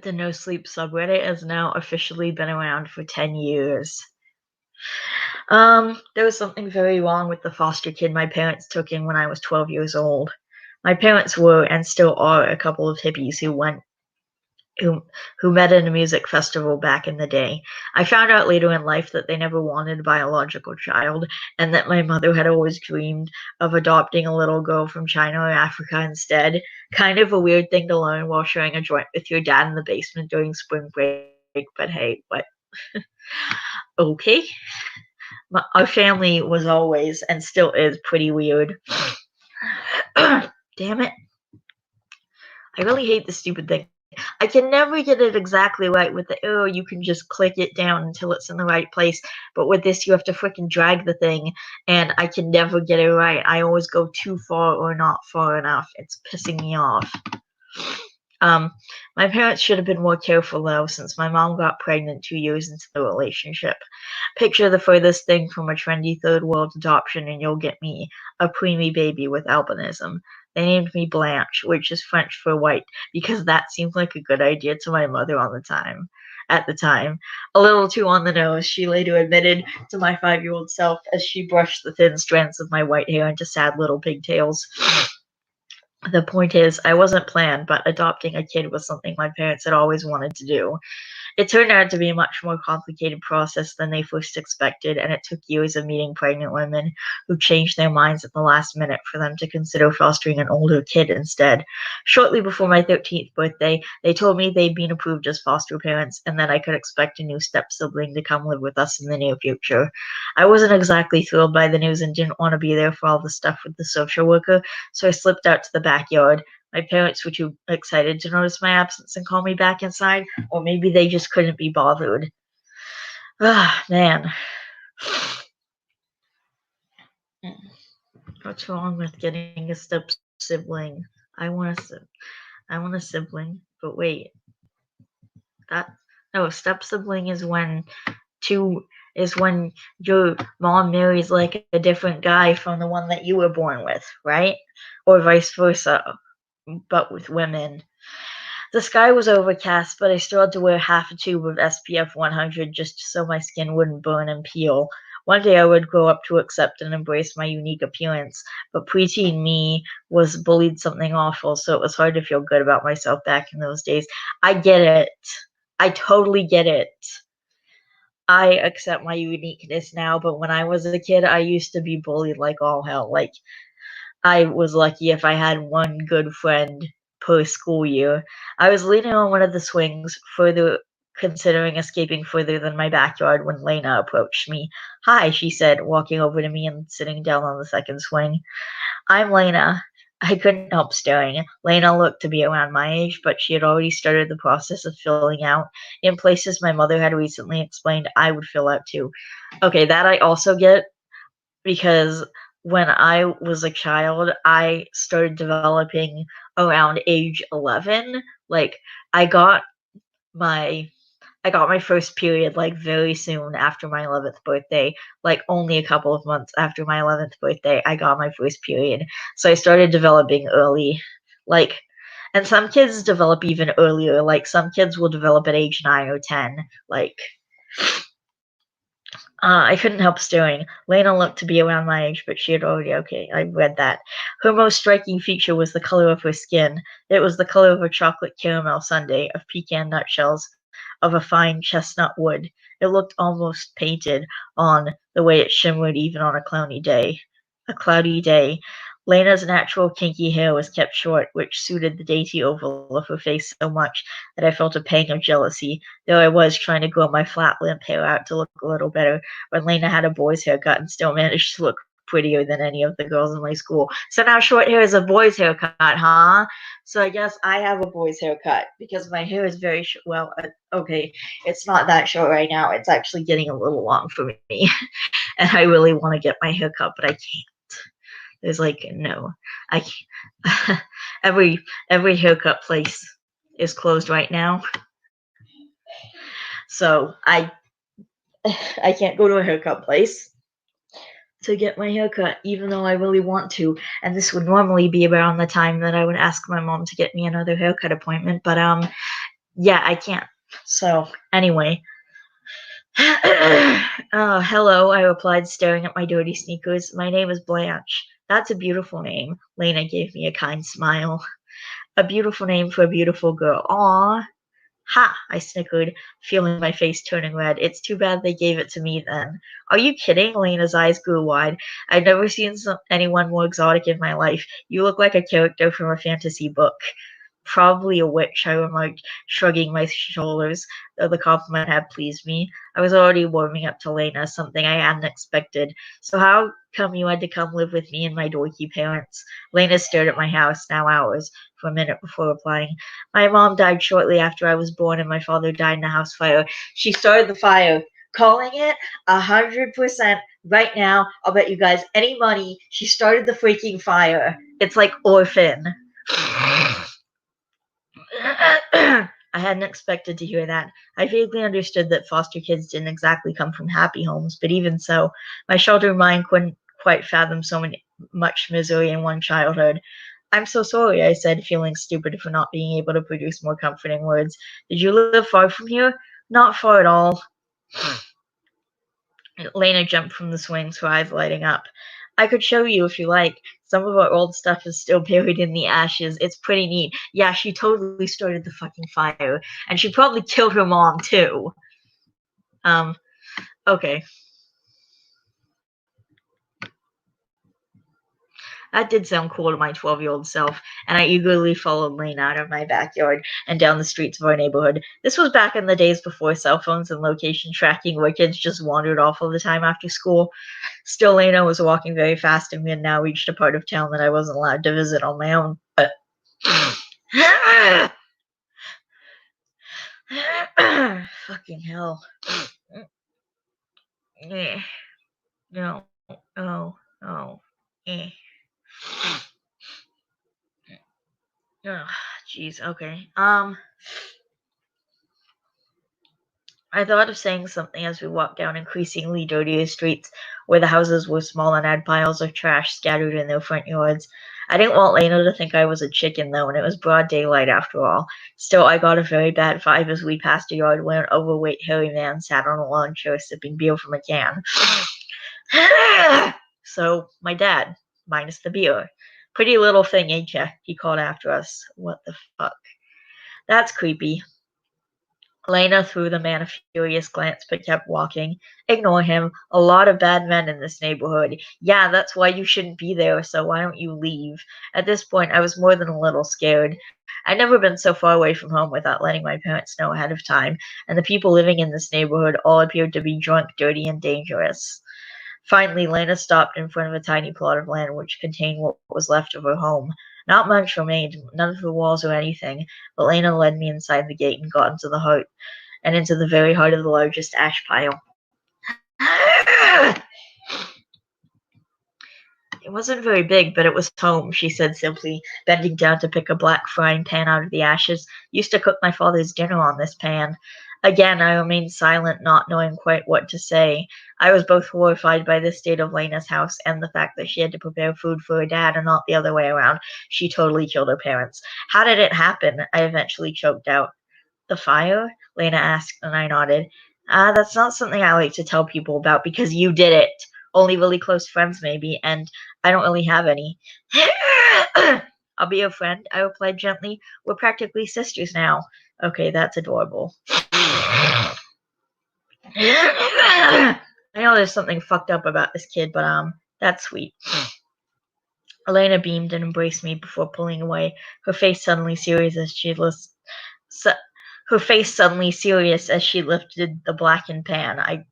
The No Sleep subreddit has now officially been around for 10 years. There was something very wrong with the foster kid my parents took in when I was 12 years old. My parents were and still are a couple of hippies who met at a music festival back in the day. I found out later in life that they never wanted a biological child, and that my mother had always dreamed of adopting a little girl from China or Africa instead. Kind of a weird thing to learn while sharing a joint with your dad in the basement during spring break, but hey, what? Okay. Our family was always and still is pretty weird. Damn it. I really hate this stupid thing. I can never get it exactly right with the arrow. You can just click it down until it's in the right place. But with this, you have to freaking drag the thing, and I can never get it right. I always go too far or not far enough. It's pissing me off. My parents should have been more careful though, since my mom got pregnant 2 years into the relationship. Picture the furthest thing from a trendy third world adoption and you'll get me, a preemie baby with albinism. They named me Blanche, which is French for white, because that seemed like a good idea to my mother at the time. A little too on the nose, she later admitted to my 5-year-old self as she brushed the thin strands of my white hair into sad little pigtails. The point is, I wasn't planned, but adopting a kid was something my parents had always wanted to do. It turned out to be a much more complicated process than they first expected, and it took years of meeting pregnant women who changed their minds at the last minute for them to consider fostering an older kid instead. Shortly before my 13th birthday, they told me they'd been approved as foster parents and that I could expect a new step-sibling to come live with us in the near future. I wasn't exactly thrilled by the news and didn't want to be there for all the stuff with the social worker, so I slipped out to the backyard. My parents were too excited to notice my absence and call me back inside, or maybe they just couldn't be bothered. Ah, man. What's wrong with getting a step sibling? I want a I want a sibling, but wait, that no, step sibling two is when your mom marries like a different guy from the one that you were born with, right? Or vice versa, but with women. The sky was overcast, but I still had to wear half a tube of SPF 100 just so my skin wouldn't burn and peel. One day I would grow up to accept and embrace my unique appearance, but preteen me was bullied something awful, so it was hard to feel good about myself back in those days. I get it. I totally get it. I accept my uniqueness now, but when I was a kid, I used to be bullied like all hell. Like, I was lucky if I had one good friend per school year. I was leaning on one of the swings, further considering escaping further than my backyard when Lena approached me. Hi, she said, walking over to me and sitting down on the second swing. I'm Lena. I couldn't help staring. Lena looked to be around my age, but she had already started the process of filling out in places my mother had recently explained I would fill out too. Okay, that I also get because when I was a child, I started developing around age 11. Like I got my I got my first period like very soon after my 11th birthday. Like only a couple of months after my 11th birthday, I got my first period. So I started developing early. Like and some kids develop even earlier. Like some kids will develop at age 9 or 10. Like I couldn't help staring. Lena looked to be around my age, but she had already okay, I read that. Her most striking feature was the color of her skin. It was the color of a chocolate caramel sundae, of pecan nutshells, of a fine chestnut wood. It looked almost painted on the way it shimmered even on a cloudy day. A cloudy day. Lena's natural kinky hair was kept short, which suited the dainty oval of her face so much that I felt a pang of jealousy, though I was trying to grow my flat limp hair out to look a little better when Lena had a boy's haircut and still managed to look prettier than any of the girls in my school. So now short hair is a boy's haircut, huh? So I guess I have a boy's haircut because my hair is very short. Well, okay, it's not that short right now. It's actually getting a little long for me. And I really want to get my hair cut, but I can't. There's like no, I can't. every haircut place is closed right now, so I can't go to a haircut place to get my haircut, even though I really want to. And this would normally be around the time that I would ask my mom to get me another haircut appointment, but yeah, I can't. So anyway. Hello, I replied, staring at my dirty sneakers. My name is Blanche. That's a beautiful name. Lena gave me a kind smile. A beautiful name for a beautiful girl. Aw. Ha! I snickered, feeling my face turning red. It's too bad they gave it to me then. Are you kidding? Lena's eyes grew wide. I'd never seen anyone more exotic in my life. You look like a character from a fantasy book. Probably a witch, I remarked, shrugging my shoulders, though the compliment had pleased me. I was already warming up to Lena, something I hadn't expected. So how come you had to come live with me and my dorky parents? Lena stared at my house, now ours, for a minute before replying. My mom died shortly after I was born, and my father died in a house fire. She started the fire. Calling it 100% right now. I'll bet you guys any money she started the freaking fire. It's like Orphan. I hadn't expected to hear that. I vaguely understood that foster kids didn't exactly come from happy homes, but even so, my sheltered mind couldn't quite fathom much misery in one childhood. I'm so sorry, I said, feeling stupid for not being able to produce more comforting words. Did you live far from here? Not far at all. Lena jumped from the swings, her eyes lighting up. I could show you if you like. Some of our old stuff is still buried in the ashes. It's pretty neat. Yeah, she totally started the fucking fire. And she probably killed her mom, too. Okay. That did sound cool to my 12-year-old self, and I eagerly followed Lane out of my backyard and down the streets of our neighborhood. This was back in the days before cell phones and location tracking, where kids just wandered off all the time after school. Still, Lena was walking very fast, and we had now reached a part of town that I wasn't allowed to visit on my own. But fucking hell. No. Oh. Oh. Eh. Jeez. Okay. I thought of saying something as we walked down increasingly dirtier streets where the houses were small and had piles of trash scattered in their front yards. I didn't want Lena to think I was a chicken, though, and it was broad daylight after all. Still, I got a very bad vibe as we passed a yard where an overweight, hairy man sat on a lawn chair sipping beer from a can. So, my dad, minus the beer. Pretty little thing, ain't ya? He called after us. What the fuck? That's creepy. Lena threw the man a furious glance but kept walking. Ignore him. A lot of bad men in this neighborhood. Yeah, that's why you shouldn't be there, so why don't you leave? At this point, I was more than a little scared. I'd never been so far away from home without letting my parents know ahead of time, and the people living in this neighborhood all appeared to be drunk, dirty, and dangerous. Finally, Lena stopped in front of a tiny plot of land which contained what was left of her home. Not much remained, none of the walls or anything, but Lena led me inside the gate and got into the very heart of the largest ash pile. It wasn't very big, but it was home, she said simply, bending down to pick a black frying pan out of the ashes. Used to cook my father's dinner on this pan. Again, I remained silent, not knowing quite what to say. I was both horrified by the state of Lena's house and the fact that she had to prepare food for her dad and not the other way around. She totally killed her parents. How did it happen? I eventually choked out. The fire? Lena asked, and I nodded. That's not something I like to tell people about because you did it. Only really close friends, maybe, and I don't really have any. I'll be your friend, I replied gently. We're practically sisters now. Okay, that's adorable. I know there's something fucked up about this kid, but that's sweet. Elena beamed and embraced me before pulling away, her face suddenly serious as she lifted the blackened pan. I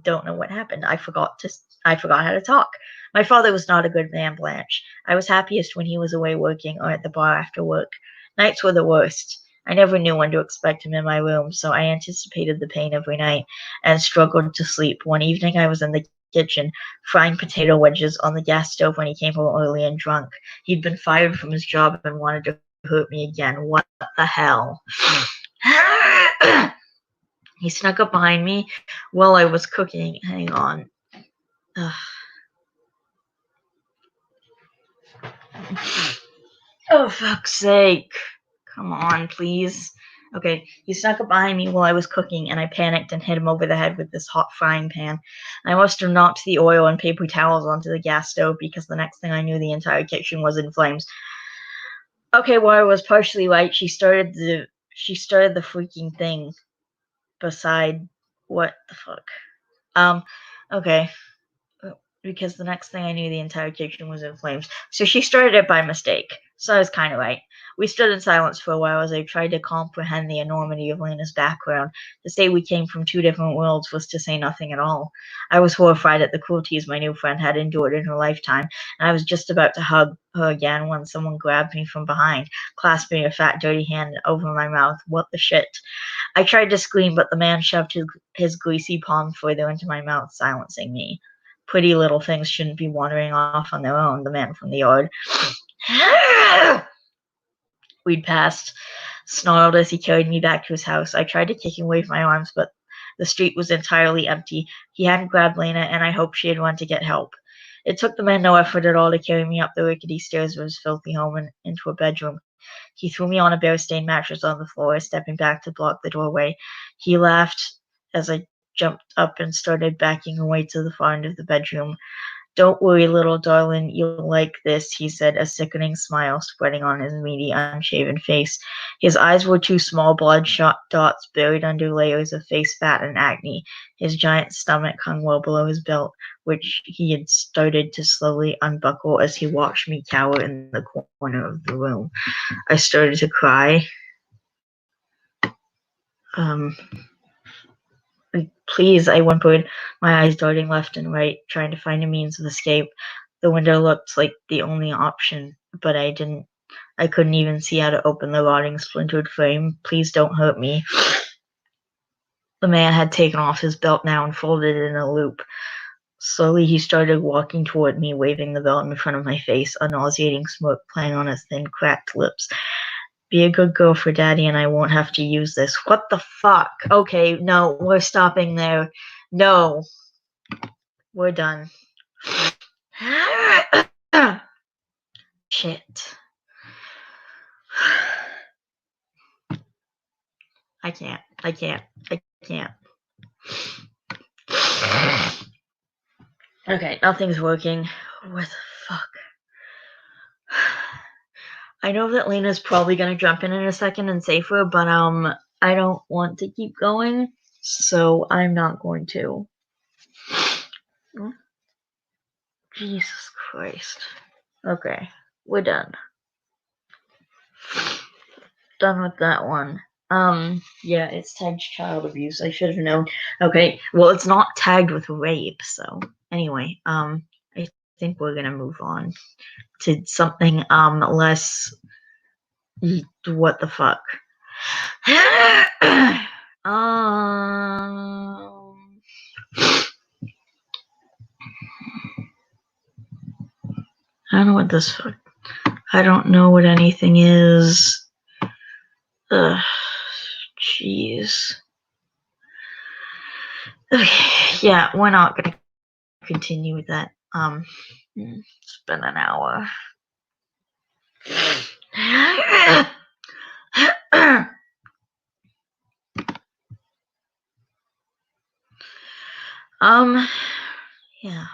don't know what happened. I forgot how to talk. My father was not a good man, Blanche. I was happiest when he was away working or at the bar after work. Nights were the worst. I never knew when to expect him in my room, so I anticipated the pain every night and struggled to sleep. One evening I was in the kitchen frying potato wedges on the gas stove when he came home early and drunk. He'd been fired from his job and wanted to hurt me again. What the hell? He snuck up behind me while I was cooking. Hang on. Oh, fuck's sake. Come on, please. Okay, he snuck up behind me while I was cooking, and I panicked and hit him over the head with this hot frying pan. I must have knocked the oil and paper towels onto the gas stove because the next thing I knew, the entire kitchen was in flames. Okay, well, I was partially right. She started the freaking thing. Beside, what the fuck? Okay. Because the next thing I knew, the entire kitchen was in flames. So she started it by mistake. So I was kind of right. We stood in silence for a while as I tried to comprehend the enormity of Lena's background. To say we came from two different worlds was to say nothing at all. I was horrified at the cruelties my new friend had endured in her lifetime, and I was just about to hug her again when someone grabbed me from behind, clasping a fat, dirty hand over my mouth. What the shit? I tried to scream, but the man shoved his greasy palm further into my mouth, silencing me. Pretty little things shouldn't be wandering off on their own, the man from the yard. We'd passed, snarled as he carried me back to his house. I tried to kick him away with my arms, but the street was entirely empty. He hadn't grabbed Lena, and I hoped she had run to get help. It took the man no effort at all to carry me up the rickety stairs of his filthy home and into a bedroom. He threw me on a bear-stained mattress on the floor, stepping back to block the doorway. He laughed as I jumped up and started backing away to the far end of the bedroom. "Don't worry, little darling, you'll like this," he said, a sickening smile spreading on his meaty, unshaven face. His eyes were two small bloodshot dots buried under layers of face fat and acne. His giant stomach hung well below his belt, which he had started to slowly unbuckle as he watched me cower in the corner of the room. I started to cry. Please, I whimpered, my eyes darting left and right, trying to find a means of escape. The window looked like the only option, but I couldn't even see how to open the rotting, splintered frame. Please don't hurt me. The man had taken off his belt now and folded it in a loop. Slowly he started walking toward me, waving the belt in front of my face, a nauseating smirk playing on his thin, cracked lips. Be a good girl for Daddy and I won't have to use this. What the fuck? Okay, no, we're stopping there. No. We're done. Shit. I can't. Okay, nothing's working. What the fuck? I know that Lena's probably gonna jump in a second and save her, but I don't want to keep going, so I'm not going to. Jesus Christ. Okay, we're done. Done with that one. Yeah, it's tagged child abuse. I should have known. Okay, well, it's not tagged with rape, so anyway, I think we're gonna move on to something, less. What the fuck? I don't know what this. I don't know what anything is. Ugh, jeez. Okay, yeah, we're not gonna continue with that. It's been an hour. Yeah.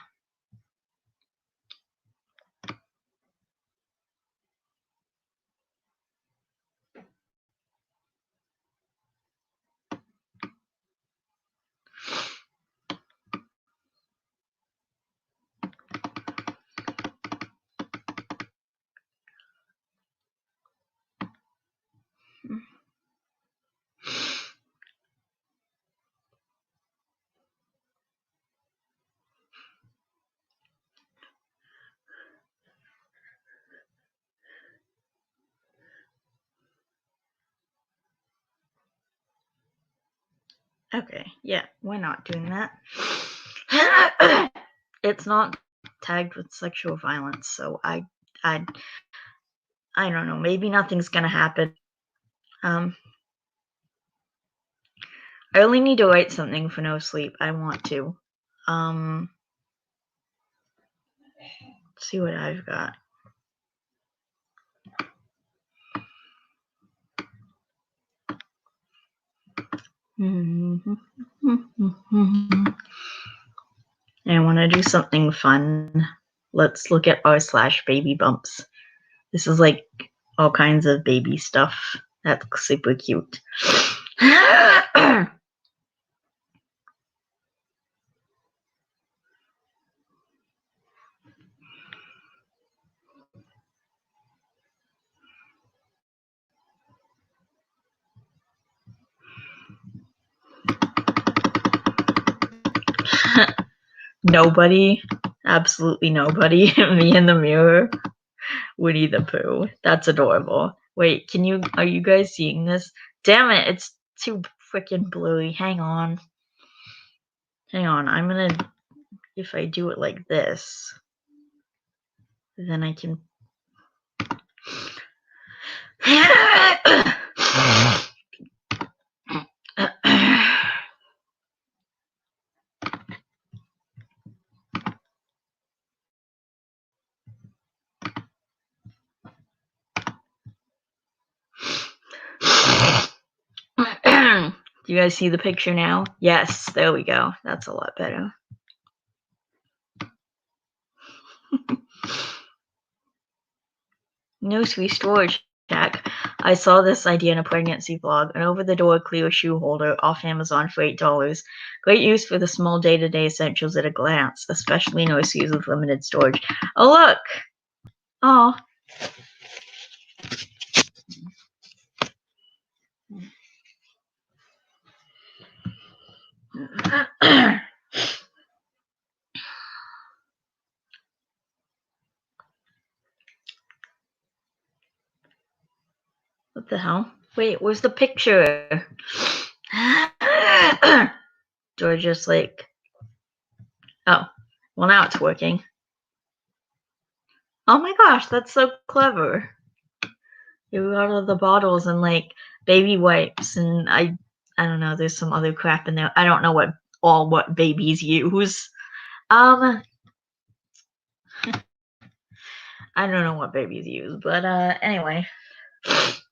Okay, yeah, we're not doing that. It's not tagged with sexual violence, so I don't know, maybe nothing's gonna happen. I only need to write something for no sleep. I want to. Let's see what I've got. I want to do something fun. Let's look at r/baby bumps. This is like all kinds of baby stuff. That's super cute. Nobody, absolutely nobody, me in the mirror, Winnie the Pooh. That's adorable. Wait, are you guys seeing this? Damn it, it's too freaking blurry. Hang on, I'm gonna, if I do it like this, then I can. Do you guys see the picture now? Yes, there we go. That's a lot better. Nursery storage shack. I saw this idea in a pregnancy vlog. An over-the-door clear shoe holder off Amazon for $8. Great use for the small day-to-day essentials at a glance, especially nurseries with limited storage. Oh, look! Oh. What the hell? Wait, where's the picture? Georgia's like, oh, well now it's working. Oh my gosh, that's so clever. You got all the bottles and like baby wipes and I don't know, there's some other crap in there. I don't know what babies use. I don't know what babies use, but anyway.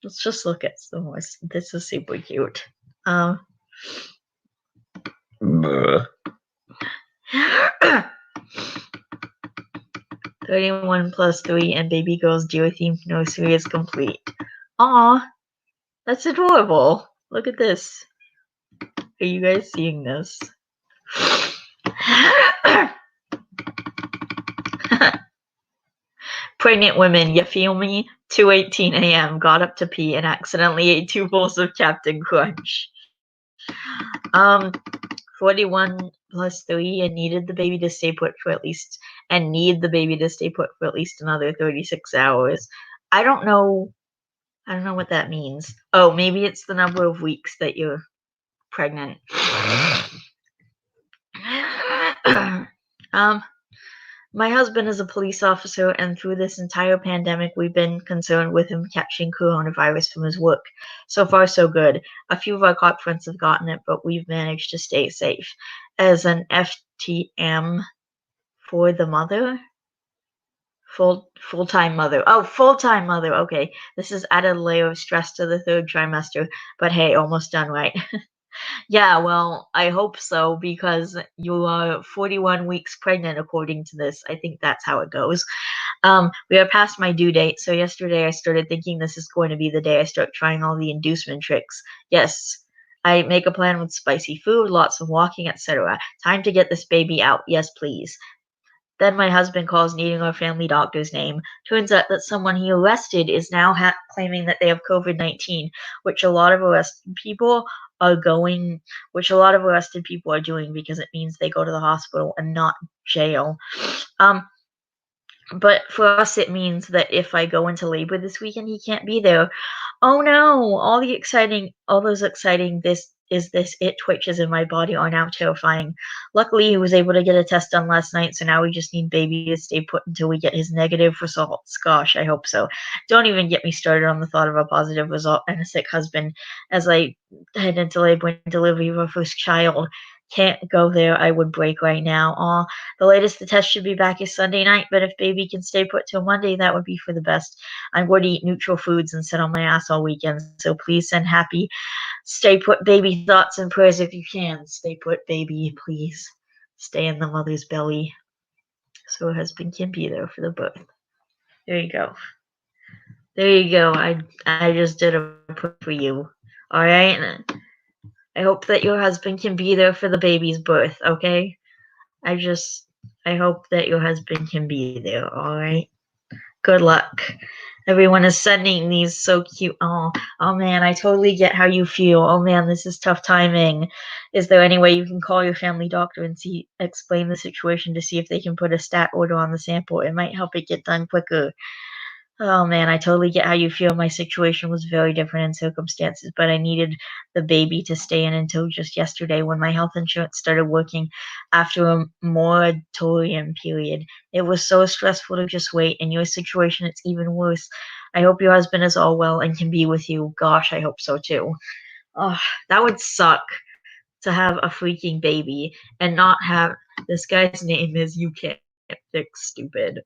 Let's just look at some more. This is super cute. 31 plus 3 and baby girl's deer-themed nursery is complete. Aw, that's adorable. Look at this. Are you guys seeing this? Pregnant women, you feel me? 2:18 a.m. Got up to pee and accidentally ate 2 bowls of Captain Crunch. 41 plus 3 and need the baby to stay put for at least another 36 hours. I don't know what that means. Oh, maybe it's the number of weeks that you're pregnant. My husband is a police officer, and through this entire pandemic, we've been concerned with him catching coronavirus from his work. So far, so good. A few of our cop friends have gotten it, but we've managed to stay safe. As an FTM for the mother? Full-time mother. Oh, full-time mother. Okay. This is added a layer of stress to the 3rd trimester, but hey, almost done, right? Yeah, well, I hope so because you are 41 weeks pregnant according to this. I think that's how it goes. We are past my due date, so yesterday I started thinking this is going to be the day I start trying all the inducement tricks. Yes, I make a plan with spicy food, lots of walking, etc. Time to get this baby out. Yes, please. Then my husband calls needing our family doctor's name. Turns out that someone he arrested is now claiming that they have COVID-19, which a lot of arrested people are doing because it means they go to the hospital and not jail. But for us, it means that if I go into labor this weekend, he can't be there. Oh no! All those exciting it twitches in my body are now terrifying. Luckily, he was able to get a test done last night, so now we just need baby to stay put until we get his negative results. Gosh, I hope so. Don't even get me started on the thought of a positive result and a sick husband as I head into labor and delivery of our first child. Can't go there. I would break right now. Aw, the latest the test should be back is Sunday night, but if baby can stay put till Monday, that would be for the best. I'm going to eat neutral foods and sit on my ass all weekend, so please send happy stay put baby thoughts and prayers if you can. Stay put baby, please. Stay in the mother's belly so her husband can be there for the birth. There you go. There you go. I just did a prayer for you. Alright? I hope that your husband can be there for the baby's birth, okay? I hope that your husband can be there, alright? Good luck. Everyone is sending these so cute. Oh man, I totally get how you feel. Oh man, this is tough timing. Is there any way you can call your family doctor and explain the situation to see if they can put a stat order on the sample? It might help it get done quicker. Oh man, I totally get how you feel. My situation was very different in circumstances, but I needed the baby to stay in until just yesterday when my health insurance started working after a moratorium period. It was so stressful to just wait. In your situation, it's even worse. I hope your husband is all well and can be with you. Gosh, I hope so too. Oh, that would suck to have a freaking baby and not have this guy's name is You Can't Fix Stupid.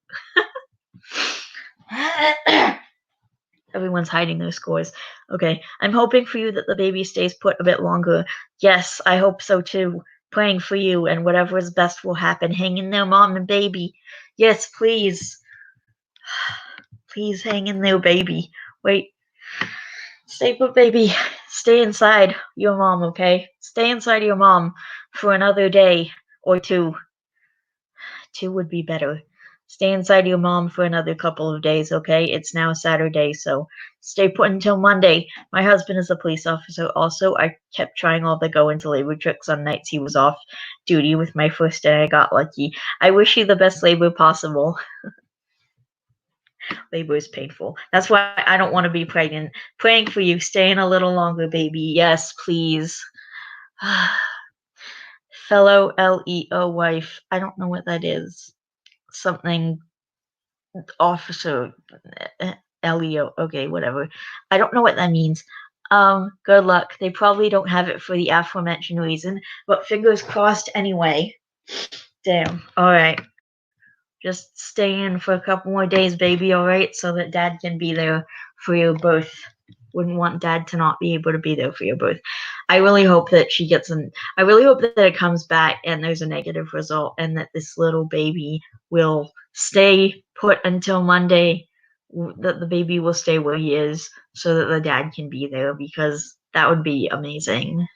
Everyone's hiding their scores. Okay, I'm hoping for you that the baby stays put a bit longer. Yes, I hope so too. Praying for you, and whatever is best will happen. Hang in there, mom and baby. Yes, please. Please hang in there, baby. Wait. Stay put, baby. Stay inside your mom, okay? Stay inside your mom for another day or two. 2 would be better. Stay inside your mom for another couple of days, okay? It's now Saturday, so stay put until Monday. My husband is a police officer also. I kept trying all the go into labor tricks on nights he was off duty with my first and I got lucky. I wish you the best labor possible. Labor is painful. That's why I don't want to be pregnant. Praying for you. Stay in a little longer, baby. Yes, please. Fellow LEO wife. I don't know what that is. Something officer. LEO. Okay, whatever. I don't know what that means. Good luck. They probably don't have it for the aforementioned reason, but fingers crossed anyway. Damn. Alright. Just stay in for a couple more days, baby, alright? So that Dad can be there for your birth. Wouldn't want Dad to not be able to be there for your birth. I really hope that she gets I really hope that it comes back and there's a negative result and that this little baby will stay put until Monday, that the baby will stay where he is so that the dad can be there, because that would be amazing.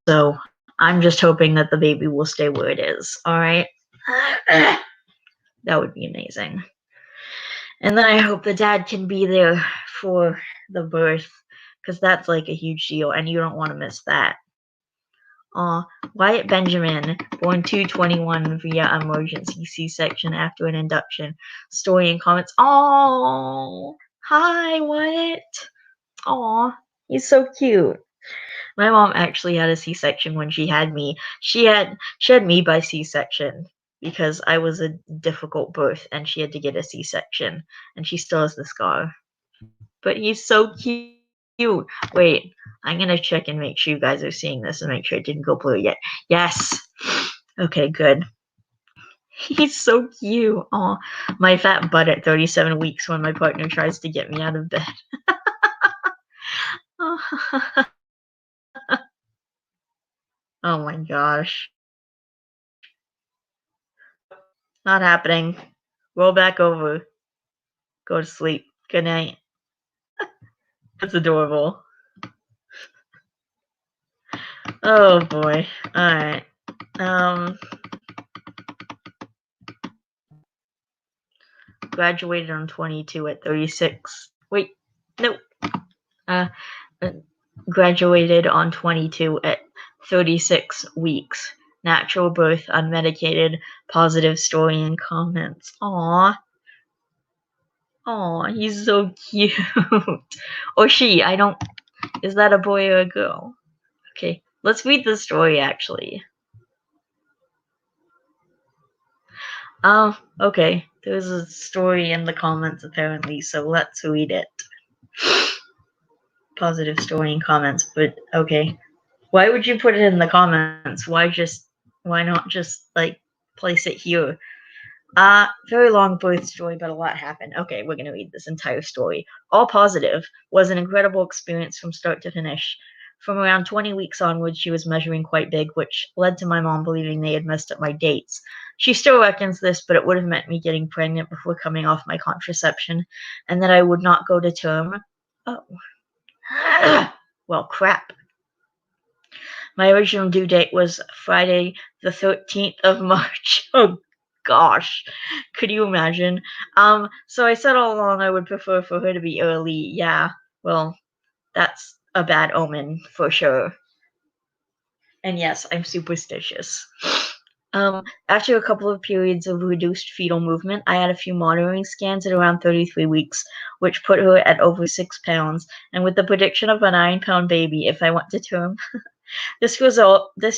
So I'm just hoping that the baby will stay where it is, alright? That would be amazing. And then I hope the dad can be there for the birth, because that's like a huge deal, and you don't want to miss that. Wyatt Benjamin, born 2/21 via emergency C-section after an induction. Story and comments. Oh, hi, Wyatt. Aw, he's so cute. My mom actually had a C-section when she had me. She had me by C-section because I was a difficult birth and she had to get a C-section, and she still has the scar. But he's so cute. Wait, I'm gonna check and make sure you guys are seeing this and make sure it didn't go blue yet. Yes. Okay, good. He's so cute. Aw, my fat butt at 37 weeks when my partner tries to get me out of bed. Oh my gosh. Not happening. Roll back over. Go to sleep. Good night. That's adorable. Oh boy. Alright. Graduated on 22 at 36. Wait. Nope. Graduated on 22 at 36 weeks. Natural birth, unmedicated, positive story and comments. Aww. Aw, he's so cute. Or she, I don't... Is that a boy or a girl? Okay, let's read the story, actually. Okay. There's a story in the comments, apparently, so let's read it. Positive story and comments, but okay. Why would you put it in the comments? Why not just, like, place it here? Very long birth story, but a lot happened. Okay, we're gonna read this entire story. All positive. Was an incredible experience from start to finish. From around 20 weeks onwards, she was measuring quite big, which led to my mom believing they had messed up my dates. She still reckons this, but it would have meant me getting pregnant before coming off my contraception, and that I would not go to term. Oh. Well, crap. My original due date was Friday the 13th of March. Oh gosh, could you imagine? So I said all along I would prefer for her to be early. Yeah, well, that's a bad omen for sure. And yes, I'm superstitious. After a couple of periods of reduced fetal movement, I had a few monitoring scans at around 33 weeks, which put her at over 6 pounds, and with the prediction of a 9-pound baby if I went to term. This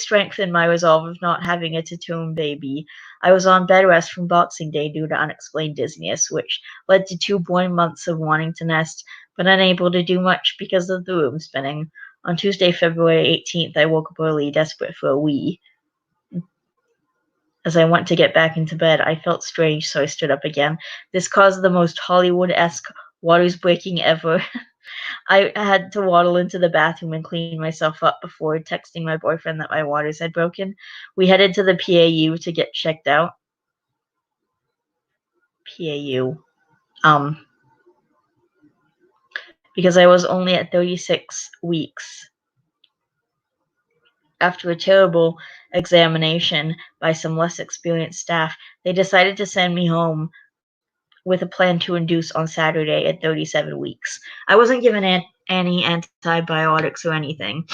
strengthened my resolve of not having a to-term baby. I was on bed rest from Boxing Day due to unexplained dizziness, which led to 2 boring months of wanting to nest, but unable to do much because of the room spinning. On Tuesday, February 18th, I woke up early, desperate for a wee. As I went to get back into bed, I felt strange, so I stood up again. This caused the most Hollywood-esque waters breaking ever. I had to waddle into the bathroom and clean myself up before texting my boyfriend that my waters had broken. We headed to the PAU to get checked out. PAU. Because I was only at 36 weeks. After a terrible examination by some less experienced staff, they decided to send me home with a plan to induce on Saturday at 37 weeks. I wasn't given any antibiotics or anything.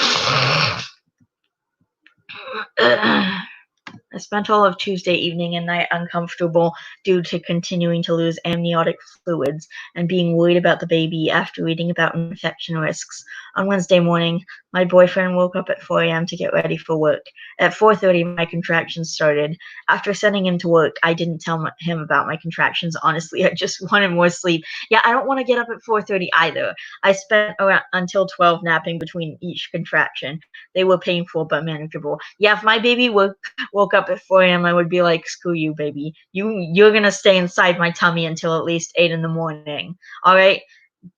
I spent all of Tuesday evening and night uncomfortable due to continuing to lose amniotic fluids and being worried about the baby after reading about infection risks. On Wednesday morning, my boyfriend woke up at 4 a.m. to get ready for work. At 4:30, my contractions started. After sending him to work, I didn't tell him about my contractions. Honestly, I just wanted more sleep. Yeah, I don't want to get up at 4:30 either. I spent around until 12 napping between each contraction. They were painful but manageable. Yeah, if my baby woke up at 4 a.m., I would be like, screw you, baby. You're gonna stay inside my tummy until at least 8 in the morning. All right?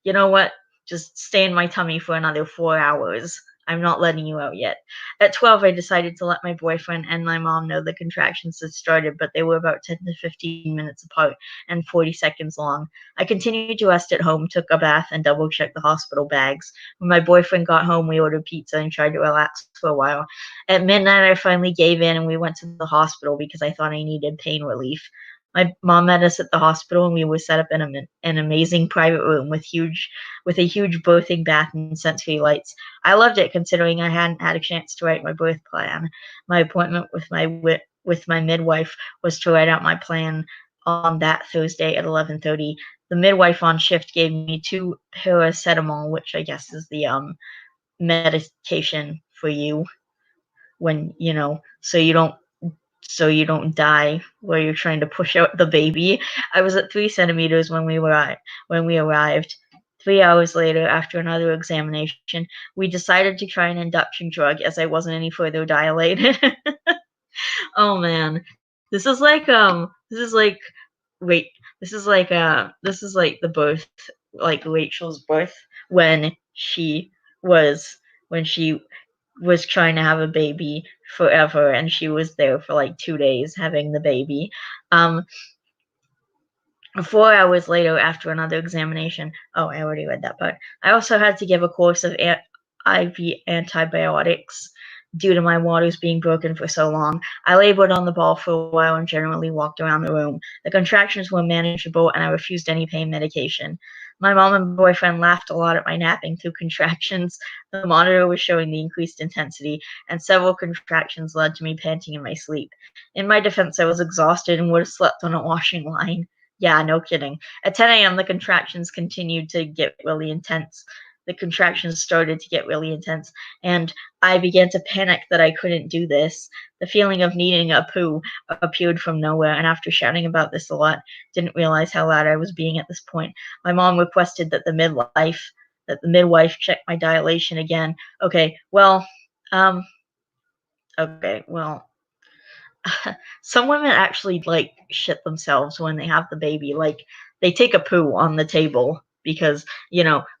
You know what? Just stay in my tummy for another 4 hours. I'm not letting you out yet. At 12, I decided to let my boyfriend and my mom know the contractions had started, but they were about 10 to 15 minutes apart and 40 seconds long. I continued to rest at home, took a bath, and double-checked the hospital bags. When my boyfriend got home, we ordered pizza and tried to relax for a while. At midnight, I finally gave in, and we went to the hospital because I thought I needed pain relief. My mom met us at the hospital, and we were set up in an amazing private room with a huge birthing bath and sensory lights. I loved it, considering I hadn't had a chance to write my birth plan. My appointment with my midwife was to write out my plan on that Thursday at 11:30. The midwife on shift gave me 2 paracetamol, which I guess is the medication for you when so you don't die while you're trying to push out the baby. I was at 3 centimeters when we arrived. 3 hours later, after another examination, we decided to try an induction drug as I wasn't any further dilated. Oh man, this is like wait, this is like the birth, like Rachel's birth when she was trying to have a baby forever, and she was there for like 2 days having the baby. 4 hours later, after another examination, I already read that part. I also had to give a course of IV antibiotics due to my waters being broken for so long. I labored on the ball for a while and generally walked around the room. The contractions were manageable, and I refused any pain medication. My mom and boyfriend laughed a lot at my napping through contractions. The monitor was showing the increased intensity, and several contractions led to me panting in my sleep. In my defense, I was exhausted and would have slept on a washing line. Yeah, no kidding. At 10 a.m., the contractions continued to get really intense. The contractions started to get really intense, and I began to panic that I couldn't do this. The feeling of needing a poo appeared from nowhere, and after shouting about this a lot, didn't realize how loud I was being at this point. My mom requested that the midwife check my dilation again. Okay, well, some women actually like shit themselves when they have the baby. Like, they take a poo on the table because,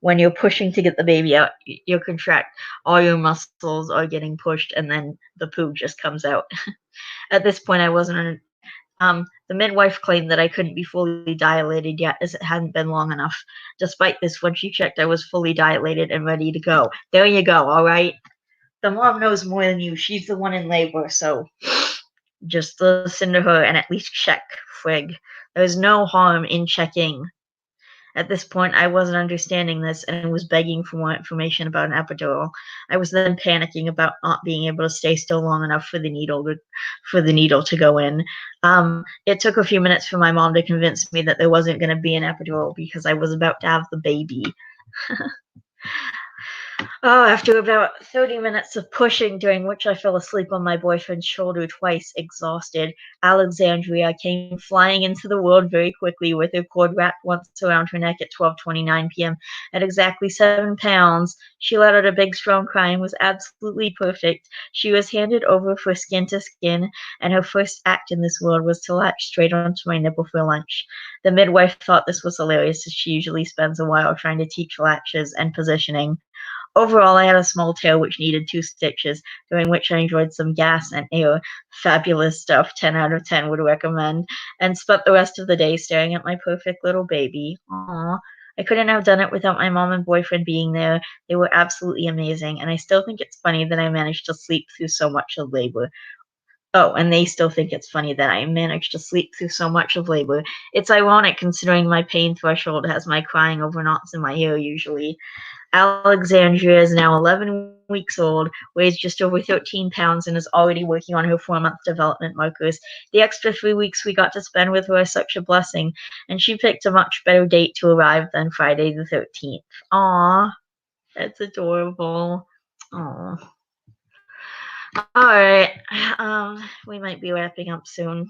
when you're pushing to get the baby out, you contract, all your muscles are getting pushed, and then the poo just comes out. At this point, I wasn't. The midwife claimed that I couldn't be fully dilated yet, as it hadn't been long enough. Despite this, when she checked, I was fully dilated and ready to go. There you go, all right? The mom knows more than you. She's the one in labor, so just listen to her and at least check, frig. There's no harm in checking. At this point, I wasn't understanding this and was begging for more information about an epidural. I was then panicking about not being able to stay still long enough for the needle to go in. It took a few minutes for my mom to convince me that there wasn't going to be an epidural because I was about to have the baby. After about 30 minutes of pushing, during which I fell asleep on my boyfriend's shoulder twice, exhausted, Alexandria came flying into the world very quickly with her cord wrapped once around her neck at 12:29 p.m. At exactly 7 pounds, she let out a big, strong cry and was absolutely perfect. She was handed over for skin to skin, and her first act in this world was to latch straight onto my nipple for lunch. The midwife thought this was hilarious, as she usually spends a while trying to teach latches and positioning. Overall, I had a small tail which needed 2 stitches, during which I enjoyed some gas and air. Fabulous stuff, 10 out of 10 would recommend, and spent the rest of the day staring at my perfect little baby. Aww. I couldn't have done it without my mom and boyfriend being there. They were absolutely amazing, and I still think it's funny that I managed to sleep through so much of labor. Oh, and they still think it's funny that I managed to sleep through so much of labor. It's ironic considering my pain threshold has my crying over knots in my hair usually. Alexandria is now 11 weeks old, weighs just over 13 pounds, and is already working on her 4-month development markers. The extra 3 weeks we got to spend with her are such a blessing, and she picked a much better date to arrive than Friday the 13th. Aww, that's adorable. Aww. Alright, we might be wrapping up soon.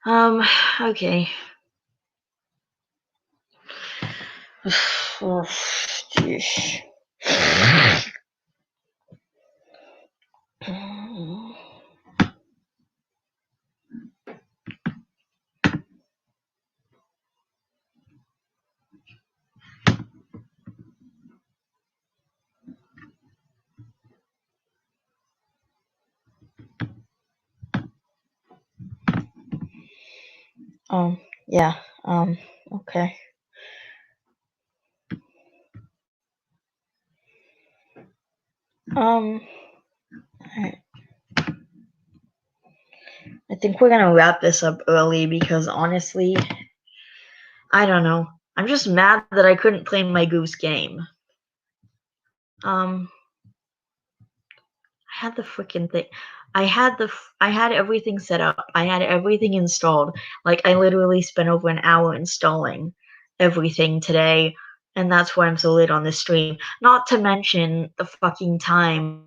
Okay. Oh, geez. Yeah, okay. Alright. I think we're gonna wrap this up early because honestly, I don't know. I'm just mad that I couldn't play my Goose game. I had the freaking thing. I had everything set up. I had everything installed. Like I literally spent over an hour installing everything today, and that's why I'm so late on the stream. Not to mention the fucking time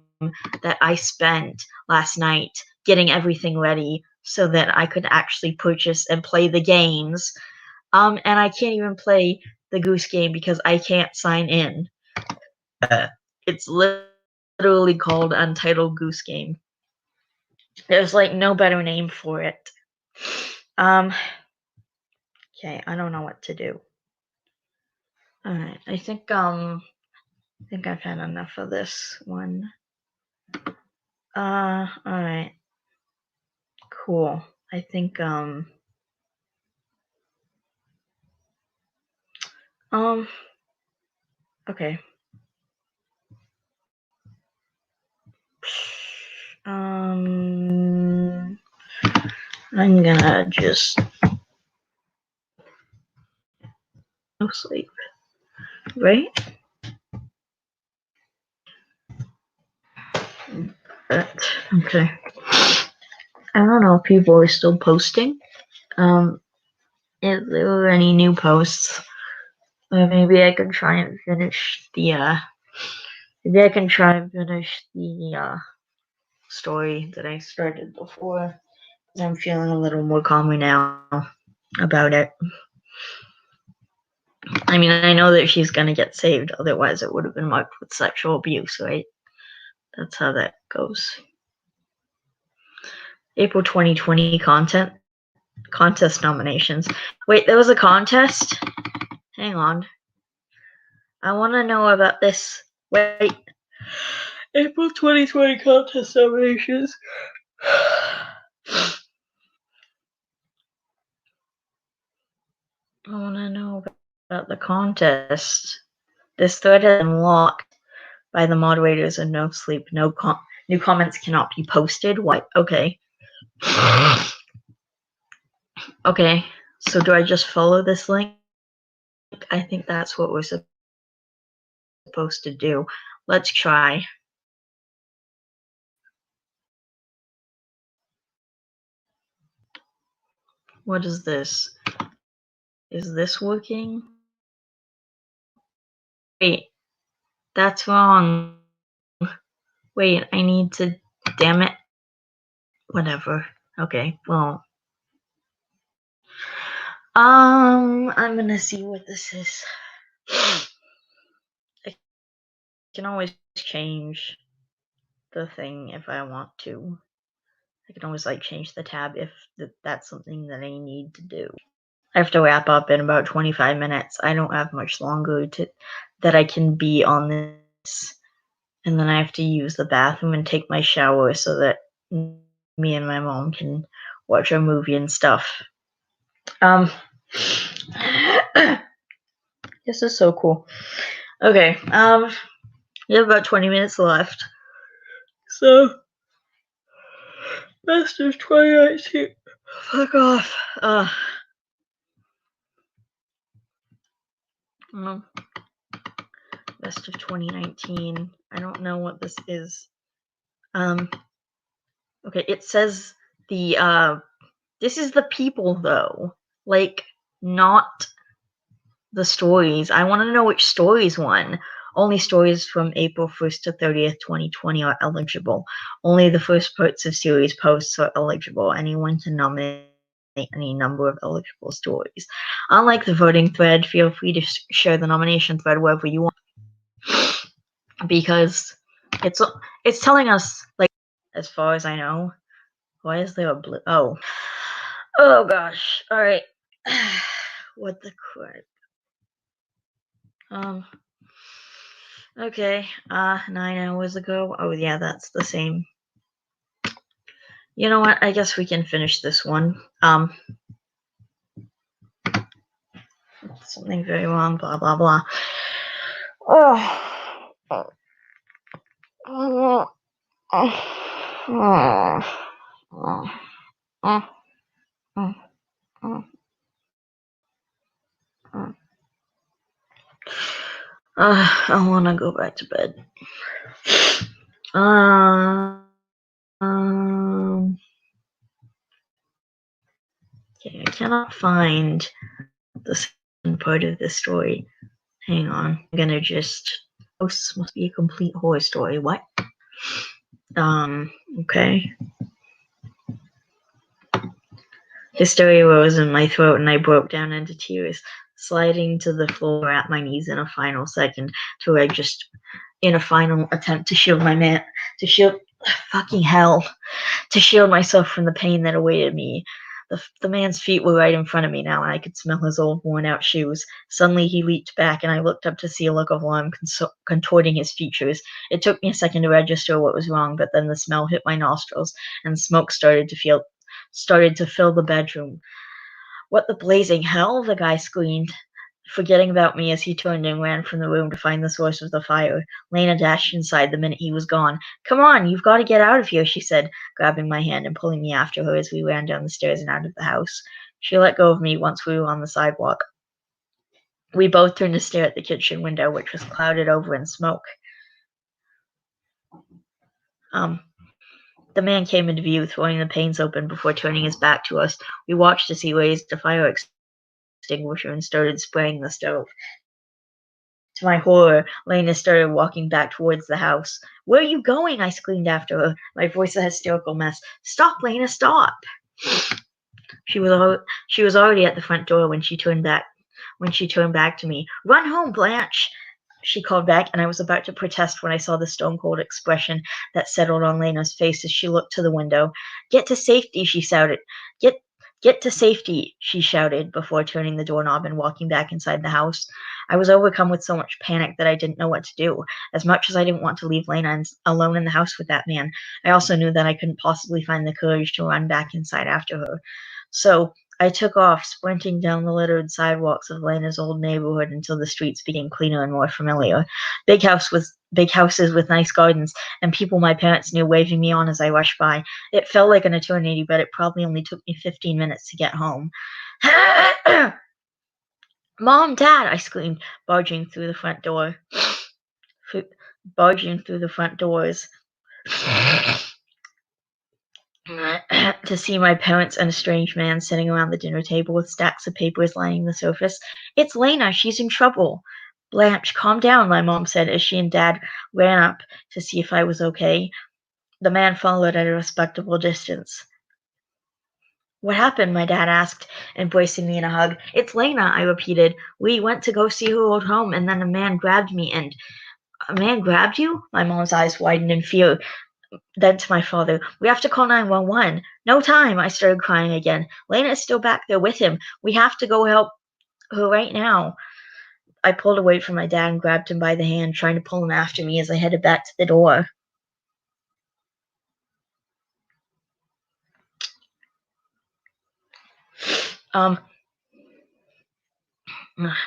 that I spent last night getting everything ready so that I could actually purchase and play the games. And I can't even play the Goose game because I can't sign in. It's literally called Untitled Goose Game. There's like no better name for it. Okay, I don't know what to do. Alright, I think I've had enough of this one. Alright. Cool. I think okay. I'm gonna just no sleep. Right? Okay. I don't know if people are still posting. If there were any new posts, maybe I could try and finish the story that I started before. I'm feeling a little more calmer now about it. I mean, I know that she's gonna get saved, otherwise it would have been marked with sexual abuse, right? That's how that goes. April 2020 contest nominations. Wait, there was a contest? Hang on. I want to know about this. Wait. April 2020 contest nominations. I want to know about the contest. This thread has been locked by the moderators and no sleep. New comments cannot be posted. What? Okay. Okay. So do I just follow this link? I think that's what we're supposed to do. Let's try. What is this? Is this working? Wait, that's wrong. Wait, I need to, damn it. Whatever. Okay, well. I'm gonna see what this is. I can always change the thing if I want to. I can always like change the tab if that's something that I need to do. I have to wrap up in about 25 minutes. I don't have much longer that I can be on this. And then I have to use the bathroom and take my shower so that me and my mom can watch a movie and stuff. This is so cool. Okay, we have about 20 minutes left. So, best of 2019. Fuck off. Best of 2019. I don't know what this is. Okay, it says this is the people though. Like, not the stories. I want to know which stories won. Only stories from April 1st to 30th, 2020 are eligible. Only the first parts of series posts are eligible. Anyone can nominate any number of eligible stories. Unlike the voting thread, feel free to share the nomination thread wherever you want. Because it's telling us, like, as far as I know. Why is there a blue? Oh gosh. All right. What the crap? Okay. 9 hours ago. Oh yeah, that's the same. You know what? I guess we can finish this one. Something very wrong. Blah blah blah. I want to go back to bed. Okay, I cannot find the second part of this story. Hang on, I'm gonna just. Oh, this must be a complete horror story. What? Okay. Hysteria rose in my throat and I broke down into tears, sliding to the floor at my knees in a final second in a final attempt to shield myself from the pain that awaited me. The man's feet were right in front of me now, and I could smell his old worn-out shoes. Suddenly he leaped back, and I looked up to see a look of alarm contorting his features. It took me a second to register what was wrong, but then the smell hit my nostrils, and smoke started to fill the bedroom. What the blazing hell? The guy screamed, forgetting about me as he turned and ran from the room to find the source of the fire. Lena dashed inside the minute he was gone. Come on, you've got to get out of here, she said, grabbing my hand and pulling me after her as we ran down the stairs and out of the house. She let go of me once we were on the sidewalk. We both turned to stare at the kitchen window, which was clouded over in smoke. The man came into view, throwing the panes open before turning his back to us. We watched as he raised a fire extinguisher and started spraying the stove. To my horror, Lena started walking back towards the house. Where are you going? I screamed after her, my voice a hysterical mess. Stop, Lena, stop! She was already at the front door when she turned back to me. Run home, Blanche! She called back, and I was about to protest when I saw the stone-cold expression that settled on Lena's face as she looked to the window. Get to safety, she shouted. Get to safety, she shouted before turning the doorknob and walking back inside the house. I was overcome with so much panic that I didn't know what to do. As much as I didn't want to leave Lena alone in the house with that man, I also knew that I couldn't possibly find the courage to run back inside after her. So I took off, sprinting down the littered sidewalks of Lena's old neighborhood until the streets became cleaner and more familiar. Big houses with nice gardens, and people my parents knew waving me on as I rushed by. It felt like an eternity, but it probably only took me 15 minutes to get home. Mom, Dad, I screamed, barging through the front doors. To see my parents and a strange man sitting around the dinner table with stacks of papers lining the surface. It's Lena, she's in trouble. Blanche, calm down, my mom said as she and Dad ran up to see if I was okay. The man followed at a respectable distance. What happened? My dad asked, embracing me in a hug. It's Lena, I repeated. We went to go see her old home, and then a man grabbed me and... A man grabbed you? My mom's eyes widened in fear. Then to my father, "We have to call 911. No time." I started crying again. "Lena is still back there with him. We have to go help her right now." I pulled away from my dad and grabbed him by the hand, trying to pull him after me as I headed back to the door. Um,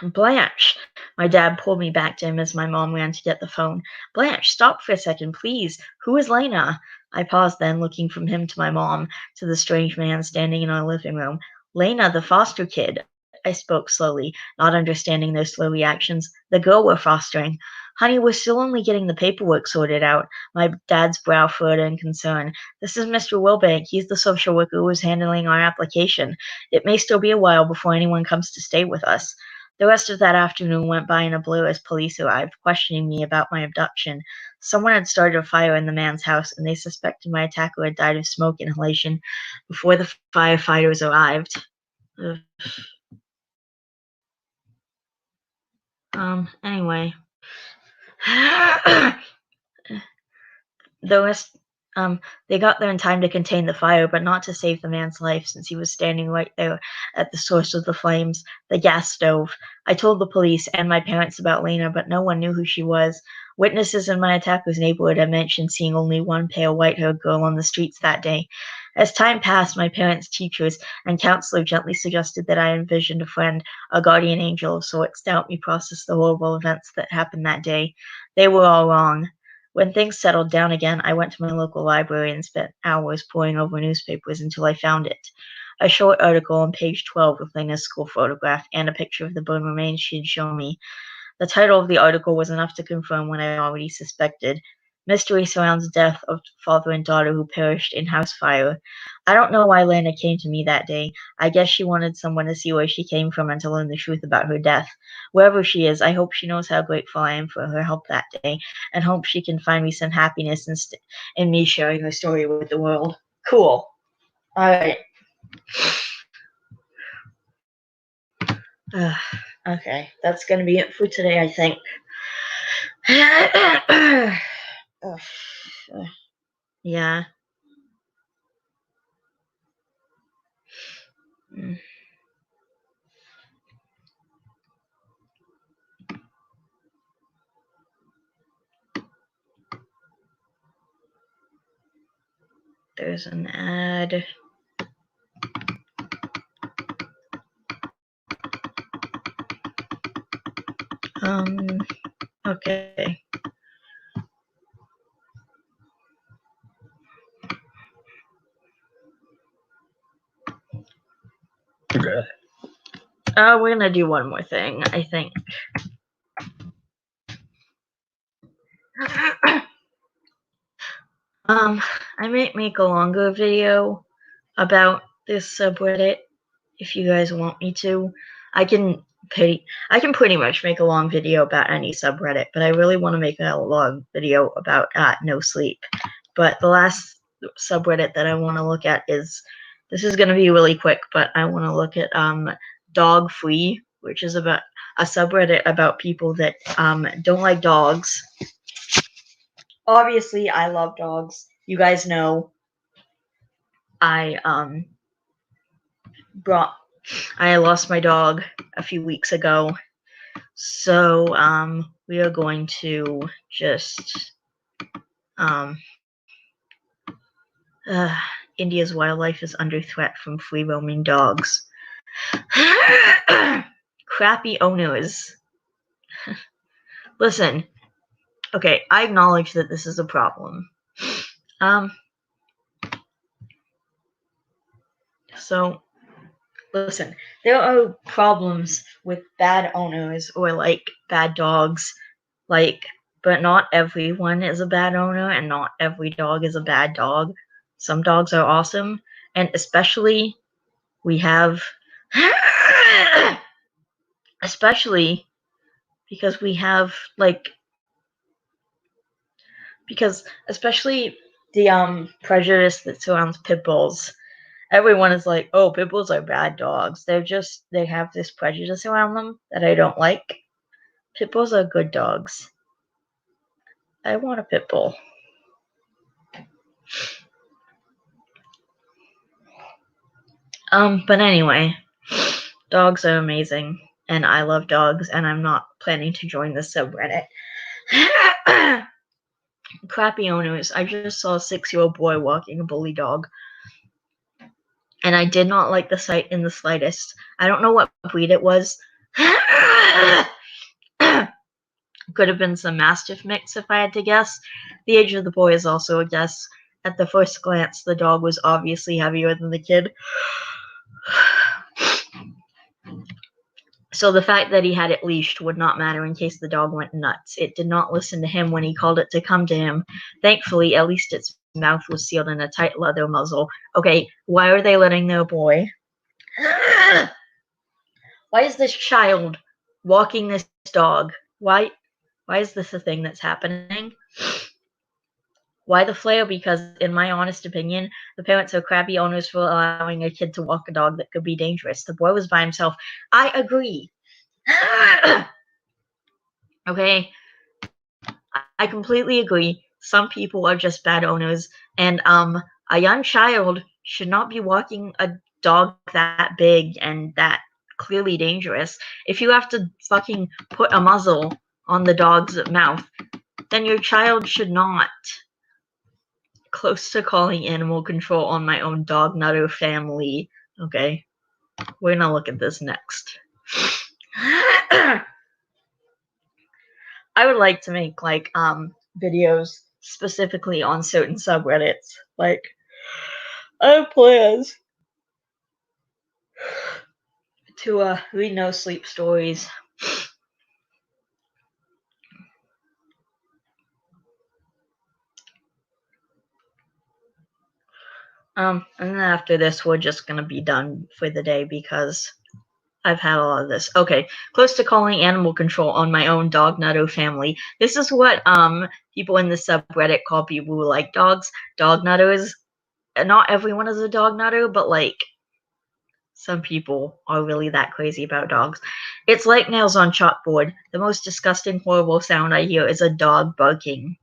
Blanche. My dad pulled me back to him as my mom ran to get the phone. "Blanche, stop for a second, please. Who is Lena?" I paused then, looking from him to my mom, to the strange man standing in our living room. "Lena, the foster kid." I spoke slowly, not understanding their slow reactions. "The girl we're fostering." "Honey, we're still only getting the paperwork sorted out." My dad's brow furrowed in concern. "This is Mr. Wilbank. He's the social worker who is handling our application. It may still be a while before anyone comes to stay with us." The rest of that afternoon went by in a blur as police arrived, questioning me about my abduction. Someone had started a fire in the man's house, and they suspected my attacker had died of smoke inhalation before the firefighters arrived. Ugh. Anyway. The rest, they got there in time to contain the fire, but not to save the man's life, since he was standing right there at the source of the flames, the gas stove. I told the police and my parents about Lena, but no one knew who she was. Witnesses in my attacker's neighborhood had mentioned seeing only one pale white-haired girl on the streets that day. As time passed, my parents, teachers, and counselor gently suggested that I envisioned a friend, a guardian angel of sorts, to help me process the horrible events that happened that day. They were all wrong. When things settled down again, I went to my local library and spent hours poring over newspapers until I found it. A short article on page 12 with Lena's school photograph and a picture of the burned remains she had shown me. The title of the article was enough to confirm what I already suspected. "Mystery surrounds death of father and daughter who perished in house fire." I don't know why Lena came to me that day. I guess she wanted someone to see where she came from and to learn the truth about her death. Wherever she is, I hope she knows how grateful I am for her help that day, and hope she can find me some happiness in me sharing her story with the world. Cool. Alright. Okay, that's gonna be it for today, I think. Yeah. Mm. There's an ad. Okay. We're gonna do one more thing, I think. I might make a longer video about this subreddit if you guys want me to. I can pretty much make a long video about any subreddit, but I really want to make a long video about no sleep. But the last subreddit that I want to look at is, this is going to be really quick, but I want to look at Dog Free, which is about a subreddit about people that don't like dogs. Obviously, I love dogs. You guys know I lost my dog a few weeks ago. So we are going to just India's wildlife is under threat from free roaming dogs. Crappy owners. Listen, okay, I acknowledge that this is a problem. So listen, there are problems with bad owners or like bad dogs, but not everyone is a bad owner and not every dog is a bad dog. Some dogs are awesome, and especially because we have because especially the prejudice that surrounds pit bulls. Everyone is like, "Oh, pit bulls are bad dogs." They have this prejudice around them that I don't like. Pit bulls are good dogs. I want a pit bull. But anyway, dogs are amazing, and I love dogs, and I'm not planning to join the subreddit. Crappy owners. I just saw a 6-year-old boy walking a bully dog, and I did not like the sight in the slightest. I don't know what breed it was. Could have been some Mastiff mix if I had to guess. The age of the boy is also a guess. At the first glance, the dog was obviously heavier than the kid. So the fact that he had it leashed would not matter in case the dog went nuts. It did not listen to him when he called it to come to him. Thankfully, at least its mouth was sealed in a tight leather muzzle. Okay, why are they letting their boy? Why is this child walking this dog? Why is this a thing that's happening? Why the flair? Because, in my honest opinion, the parents are crappy owners for allowing a kid to walk a dog that could be dangerous. The boy was by himself. I agree. Okay? I completely agree. Some people are just bad owners, and a young child should not be walking a dog that big and that clearly dangerous. If you have to fucking put a muzzle on the dog's mouth, then your child should not. Close to calling animal control on my own dog nutter family. Okay, we're gonna look at this next. I would like to make like videos specifically on certain subreddits. Like, I have plans to read no sleep stories. And then after this, we're just gonna be done for the day because I've had a lot of this. Okay, close to calling animal control on my own dog nutter family. This is what people in the subreddit call people who like dogs. Dog nutters. Not everyone is a dog nutter, but like some people are really that crazy about dogs. It's like nails on chalkboard. The most disgusting, horrible sound I hear is a dog barking.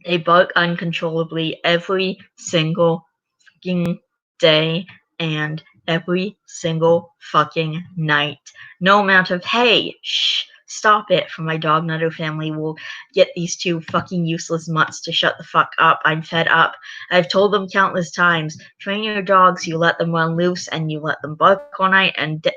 They bark uncontrollably every single fucking day and every single fucking night. No amount of, hey, shh, stop it from my dog nutter family will get these two fucking useless mutts to shut the fuck up. I'm fed up. I've told them countless times, train your dogs, you let them run loose and you let them bark all night and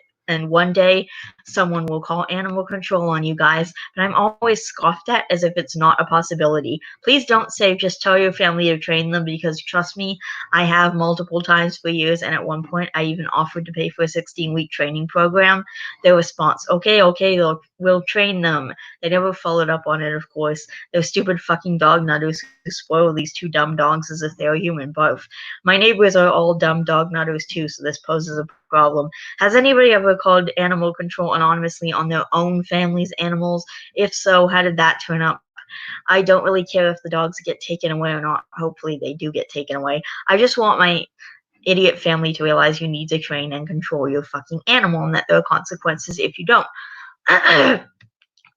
one day someone will call animal control on you guys, but I'm always scoffed at as if it's not a possibility. Please don't say just tell your family to train them, because trust me, I have multiple times for years, and at one point I even offered to pay for a 16-week training program. Their response, okay, we'll train them. They never followed up on it, of course. They're stupid fucking dog nutters who spoil these two dumb dogs as if they were human both. My neighbors are all dumb dog nutters too, so this poses a problem. Has anybody ever called animal control anonymously on their own family's animals? If so, how did that turn out? I don't really care if the dogs get taken away or not. Hopefully they do get taken away. I just want my idiot family to realize you need to train and control your fucking animal and that there are consequences if you don't. I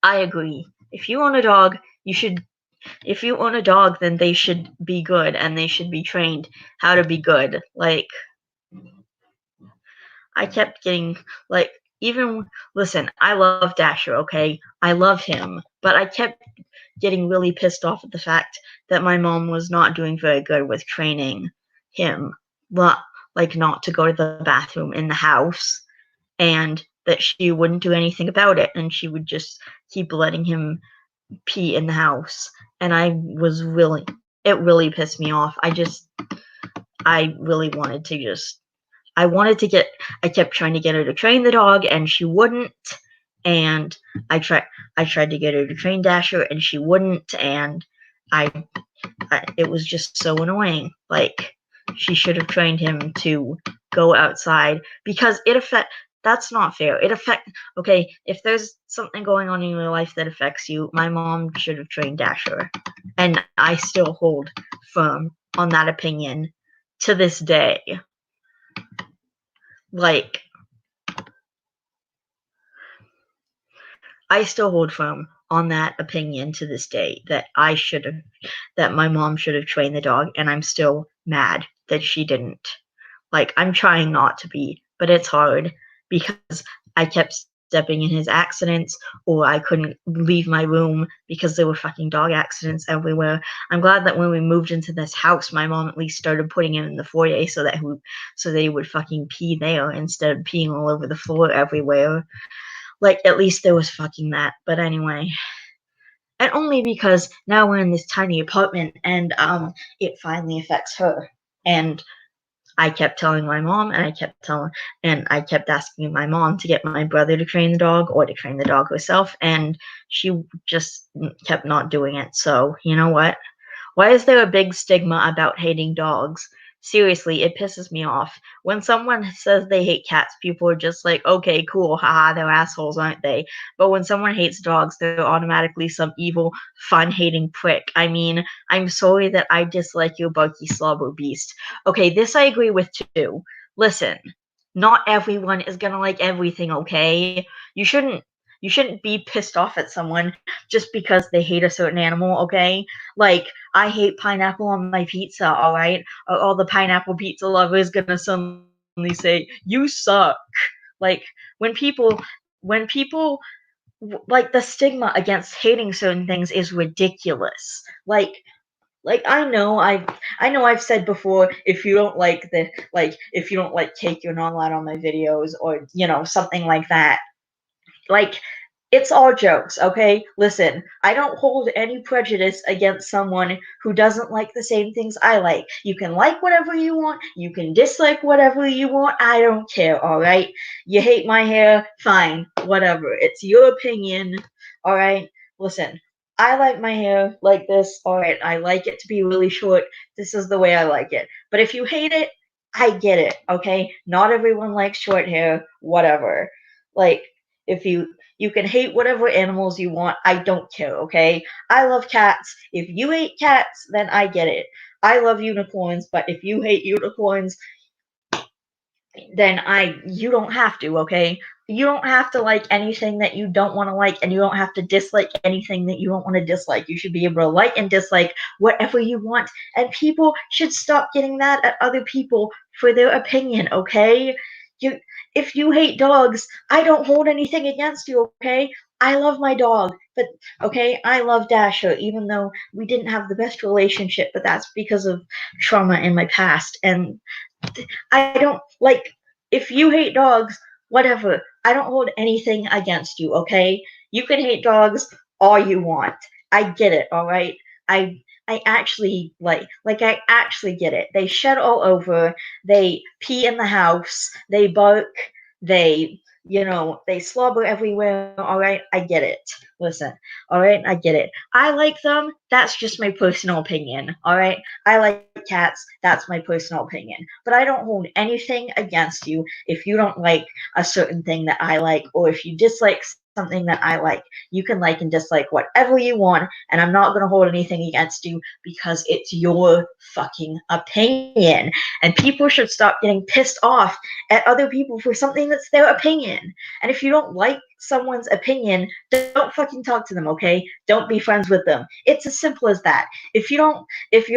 agree. If you own a dog, if you own a dog, then they should be good and they should be trained how to be good. Like, I kept getting, like, listen, I love Dasher, okay? I love him, but I kept getting really pissed off at the fact that my mom was not doing very good with training him, like not to go to the bathroom in the house, and that she wouldn't do anything about it, and she would just keep letting him pee in the house. And it really pissed me off. I really wanted to just I kept trying to get her to train the dog and she wouldn't, and I tried to get her to train Dasher and she wouldn't, and it was just so annoying. Like, she should have trained him to go outside, because that's not fair. Okay, if there's something going on in your life that affects you, my mom should have trained Dasher, and I still hold firm on that opinion to this day. Like, I still hold firm on that opinion to this day that my mom should have trained the dog, and I'm still mad that she didn't. Like, I'm trying not to be, but it's hard because I kept stepping in his accidents, or I couldn't leave my room because there were fucking dog accidents everywhere. I'm glad that when we moved into this house, my mom at least started putting him in the foyer so that they would fucking pee there instead of peeing all over the floor everywhere. Like, at least there was fucking that. But anyway. And only because now we're in this tiny apartment, and it finally affects her. And I kept telling my mom, and I kept asking my mom to get my brother to train the dog or to train the dog herself, and she just kept not doing it. So, you know what? Why is there a big stigma about hating dogs? Seriously, it pisses me off. When someone says they hate cats, people are just like, okay, cool, haha, they're assholes, aren't they? But when someone hates dogs, they're automatically some evil, fun-hating prick. I mean, I'm sorry that I dislike your bulky slobber beast. Okay, this I agree with too. Listen, not everyone is gonna like everything, okay? You shouldn't be pissed off at someone just because they hate a certain animal, okay? Like, I hate pineapple on my pizza, alright? Are all the pineapple pizza lovers gonna suddenly say, you suck? Like, when people, like, the stigma against hating certain things is ridiculous. Like, I know I've said before, if you don't like cake, you're not allowed on my videos, or, something like that. Like, it's all jokes, okay? Listen, I don't hold any prejudice against someone who doesn't like the same things I like. You can like whatever you want, you can dislike whatever you want, I don't care, alright? You hate my hair, fine, whatever. It's your opinion, alright? Listen, I like my hair like this, alright? I like it to be really short. This is the way I like it. But if you hate it, I get it, okay? Not everyone likes short hair, whatever. Like, if you can hate whatever animals you want, I don't care, okay? I love cats. If you hate cats, then I get it. I love unicorns, but if you hate unicorns, then you don't have to, okay? You don't have to like anything that you don't want to like, and you don't have to dislike anything that you don't want to dislike. You should be able to like and dislike whatever you want, and people should stop getting mad at other people for their opinion, okay? If you hate dogs, I don't hold anything against you, okay? I love my dog, but okay, I love Dasher, even though we didn't have the best relationship, but that's because of trauma in my past. And I don't like, if you hate dogs, whatever. I don't hold anything against you, okay? You can hate dogs all you want. I get it, all right? I actually I actually get it. They shed all over, they pee in the house, they bark, they they slobber everywhere, all right? I get it. Listen, all right? I get it. I like them. That's just my personal opinion, all right? I like cats. That's my personal opinion. But I don't hold anything against you if you don't like a certain thing that I like, or if you dislike something that I like. You can like and dislike whatever you want, and I'm not going to hold anything against you because it's your fucking opinion. And people should stop getting pissed off at other people for something that's their opinion. And if you don't like someone's opinion, don't fucking talk to them, okay? Don't be friends with them. It's as simple as that. If you're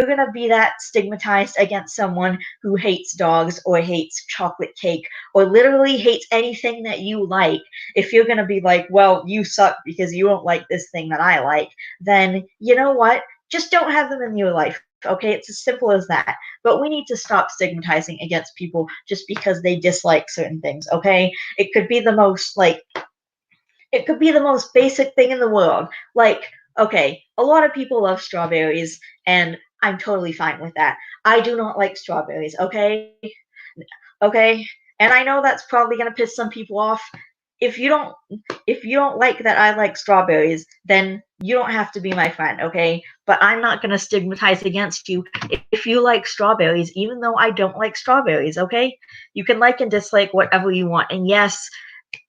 gonna be that stigmatized against someone who hates dogs or hates chocolate cake or literally hates anything that you like, if you're gonna be like, well, you suck because you don't like this thing that I like, then you know what? Just don't have them in your life. Okay, it's as simple as that. But we need to stop stigmatizing against people just because they dislike certain things, okay? It could be the most basic thing in the world. Like, okay, a lot of people love strawberries, and I'm totally fine with that. I do not like strawberries, okay? Okay? And I know that's probably going to piss some people off. If you don't like that I like strawberries, then you don't have to be my friend, okay? But I'm not going to stigmatize against you if you like strawberries, even though I don't like strawberries, okay? You can like and dislike whatever you want. And yes,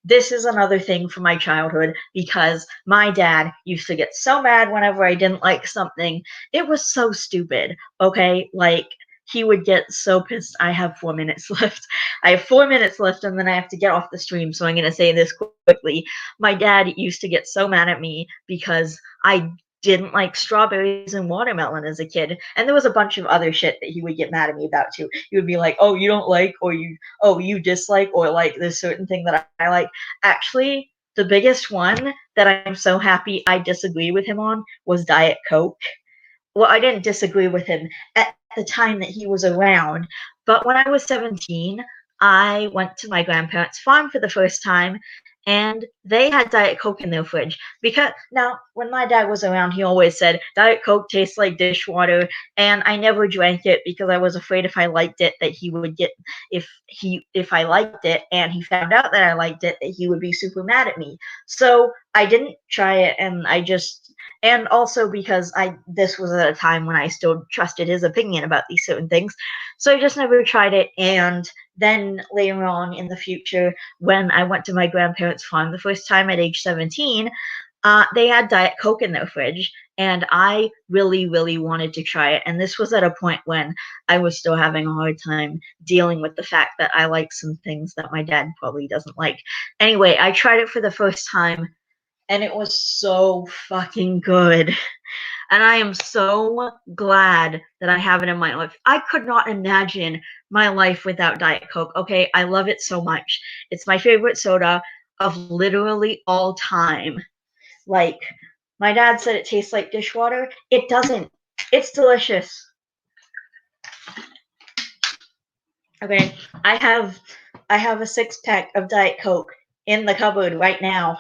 this is another thing from my childhood, because my dad used to get so mad whenever I didn't like something. It was so stupid, okay? Like, he would get so pissed. I have 4 minutes left. I have 4 minutes left, and then I have to get off the stream, so I'm going to say this quickly. My dad used to get so mad at me because I didn't like strawberries and watermelon as a kid, and there was a bunch of other shit that he would get mad at me about too. He would be like, "Oh, you don't like, or you dislike, or like this certain thing that I like." Actually, the biggest one that I'm so happy I disagree with him on was Diet Coke. Well, I didn't disagree with him at the time that he was around, but when I was 17, I went to my grandparents' farm for the first time, and they had Diet Coke in their fridge. Because now, when my dad was around, he always said Diet Coke tastes like dishwater, and I never drank it because I was afraid if I liked it that he would get if I liked it and he found out that I liked it that he would be super mad at me. So I didn't try it, and also because this was at a time when I still trusted his opinion about these certain things. So I just never tried it. And then later on in the future, when I went to my grandparents' farm the first time at age 17, they had Diet Coke in their fridge, and I really, really wanted to try it. And this was at a point when I was still having a hard time dealing with the fact that I like some things that my dad probably doesn't like. Anyway, I tried it for the first time, and it was so fucking good. And I am so glad that I have it in my life. I could not imagine my life without Diet Coke. Okay, I love it so much. It's my favorite soda of literally all time. Like, my dad said it tastes like dishwater. It doesn't. It's delicious. Okay, I have a 6-pack of Diet Coke in the cupboard right now.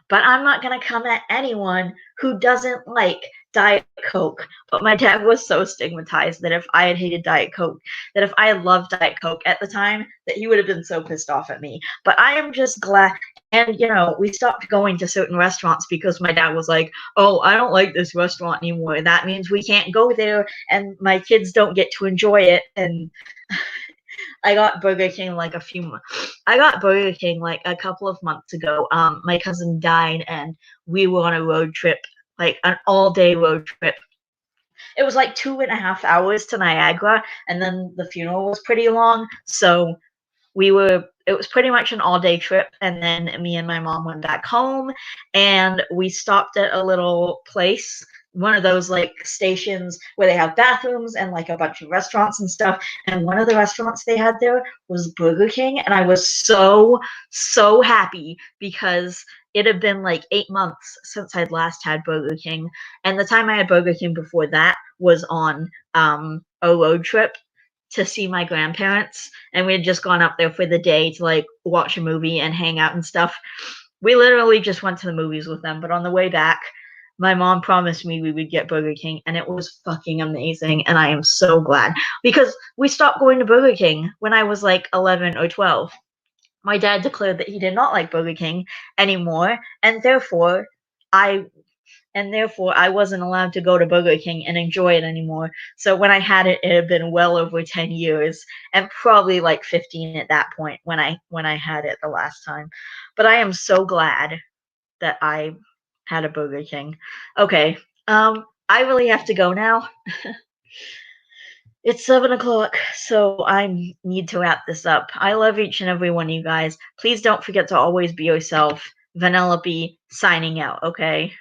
But I'm not going to come at anyone who doesn't like Diet Coke. But my dad was so stigmatized that if I had hated Diet Coke, that if I had loved Diet Coke at the time, that he would have been so pissed off at me. But I am just glad. And, we stopped going to certain restaurants because my dad was like, "Oh, I don't like this restaurant anymore. That means we can't go there, and my kids don't get to enjoy it." And I got Burger King like a couple of months ago. My cousin died, and we were on a road trip, like an all-day road trip. It was like 2.5 hours to Niagara, and then the funeral was pretty long, so it was pretty much an all-day trip, and then me and my mom went back home, and we stopped at a little place, one of those like stations where they have bathrooms and like a bunch of restaurants and stuff, and one of the restaurants they had there was Burger King, and I was so happy because it had been like 8 months since I'd last had Burger King, and the time I had Burger King before that was on a road trip to see my grandparents, and we had just gone up there for the day to like watch a movie and hang out and stuff. We literally just went to the movies with them, but on the way back, my mom promised me we would get Burger King, and it was fucking amazing, and I am so glad because we stopped going to Burger King when I was like 11 or 12. My dad declared that he did not like Burger King anymore, and therefore I wasn't allowed to go to Burger King and enjoy it anymore. So when I had it, it had been well over 10 years, and probably like 15 at that point when I had it the last time. But I am so glad that I had a Burger King. Okay, I really have to go now. It's 7 o'clock, so I need to wrap this up. I love each and every one of you guys. Please don't forget to always be yourself. Vanellope signing out, okay?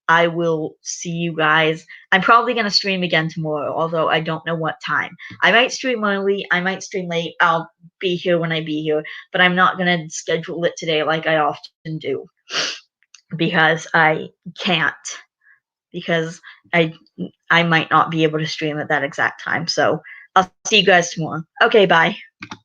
I will see you guys. I'm probably going to stream again tomorrow, although I don't know what time. I might stream early, I might stream late. I'll be here when I be here, but I'm not going to schedule it today like I often do because I can't. Because I might not be able to stream at that exact time. So I'll see you guys tomorrow. Okay, bye.